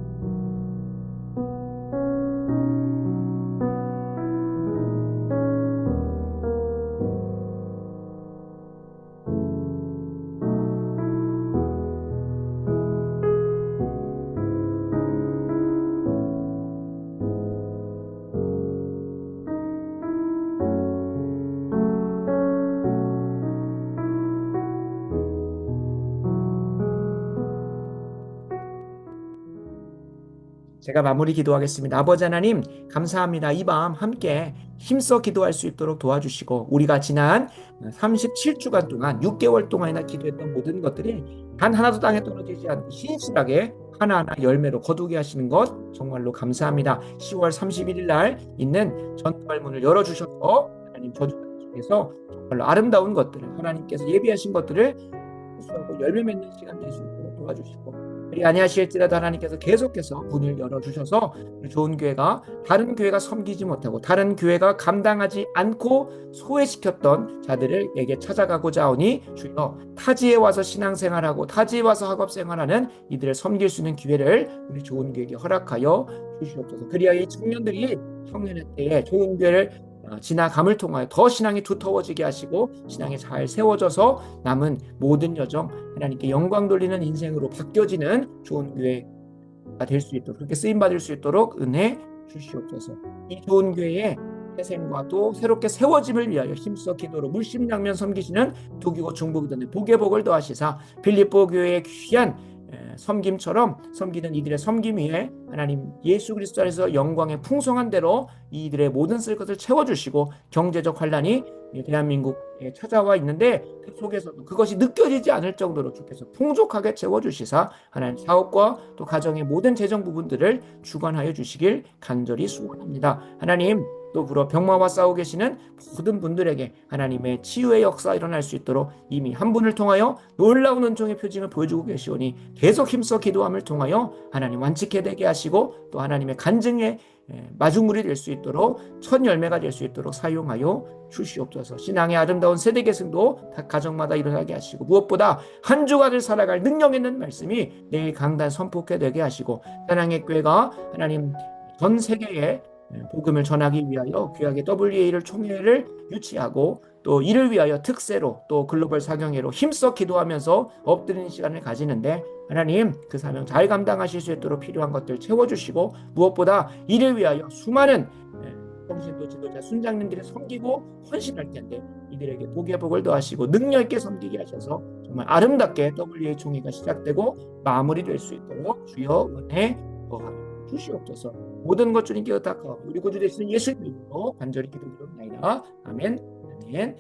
A: 제가 마무리 기도하겠습니다. 아버지 하나님, 감사합니다. 이 밤 함께 힘써 기도할 수 있도록 도와주시고 우리가 지난 37주간 동안 6개월 동안이나 기도했던 모든 것들이 단 하나도 땅에 떨어지지 않고 신실하게 하나하나 열매로 거두게 하시는 것 정말로 감사합니다. 10월 31일 날 있는 전도할 문을 열어주셔서 하나님 저주받는 중에서 정말로 아름다운 것들을 하나님께서 예비하신 것들을 수하고 열매 맺는 시간 될 수 있도록 도와주시고 그리 아니하실지라도 하나님께서 계속해서 문을 열어주셔서 좋은 교회가 다른 교회가 섬기지 못하고 다른 교회가 감당하지 않고 소외시켰던 자들에게 찾아가고자 하오니 주여 타지에 와서 신앙생활하고 타지에 와서 학업생활하는 이들을 섬길 수 있는 기회를 우리 좋은 교회에게 허락하여 주시옵소서. 그리하여 이 청년들이 청년의 때에 좋은 교회를 지나감을 통하여 더 신앙이 두터워지게 하시고 신앙이 잘 세워져서 남은 모든 여정 하나님께 영광 돌리는 인생으로 바뀌어지는 좋은 교회가 될 수 있도록 그렇게 쓰임받을 수 있도록 은혜 주시옵소서. 이 좋은 교회의 회생과 또 새롭게 세워짐을 위하여 힘써 기도로 물심양면 섬기시는 두기고 중보기도의 복의 복을 더하시사 빌립보 교회의 귀한 섬김처럼 섬기는 이들의 섬김 위에 하나님 예수 그리스도 안에서 영광의 풍성한 대로 이들의 모든 쓸 것을 채워주시고 경제적 환란이 대한민국에 찾아와 있는데 그 속에서도 그것이 느껴지지 않을 정도로 주께서 풍족하게 채워주시사 하나님 사업과 또 가정의 모든 재정 부분들을 주관하여 주시길 간절히 소원합니다. 하나님 또 병마와 싸우고 계시는 모든 분들에게 하나님의 치유의 역사 일어날 수 있도록 이미 한 분을 통하여 놀라운 은총의 표징을 보여주고 계시오니 계속 힘써 기도함을 통하여 하나님 완치케 되게 하시고 또 하나님의 간증의 마중물이 될 수 있도록 첫 열매가 될 수 있도록 사용하여 주시옵소서. 신앙의 아름다운 세대 계승도 각 가정마다 일어나게 하시고 무엇보다 한 주간을 살아갈 능력 있는 말씀이 내일 강단 선포케 되게 하시고 사랑의 교회가 하나님 전 세계에 복음을 전하기 위하여 귀하게 WA를 총회를 유치하고 또 이를 위하여 특세로 또 글로벌 사경회로 힘써 기도하면서 엎드리는 시간을 가지는데 하나님 그 사명 잘 감당하실 수 있도록 필요한 것들 채워주시고 무엇보다 이를 위하여 수많은 평신도 지도자 순장님들이 섬기고 헌신할 텐데 이들에게 복의 복을 더하시고 능력 있게 섬기게 하셔서 정말 아름답게 WA 총회가 시작되고 마무리될 수 있도록 주여 은혜 더하여 주시옵소서. 모든 것 주님께 의탁하고 우리 구주 되시는 예수님 이름으로 간절히 기도드립니다. 아멘. 아멘.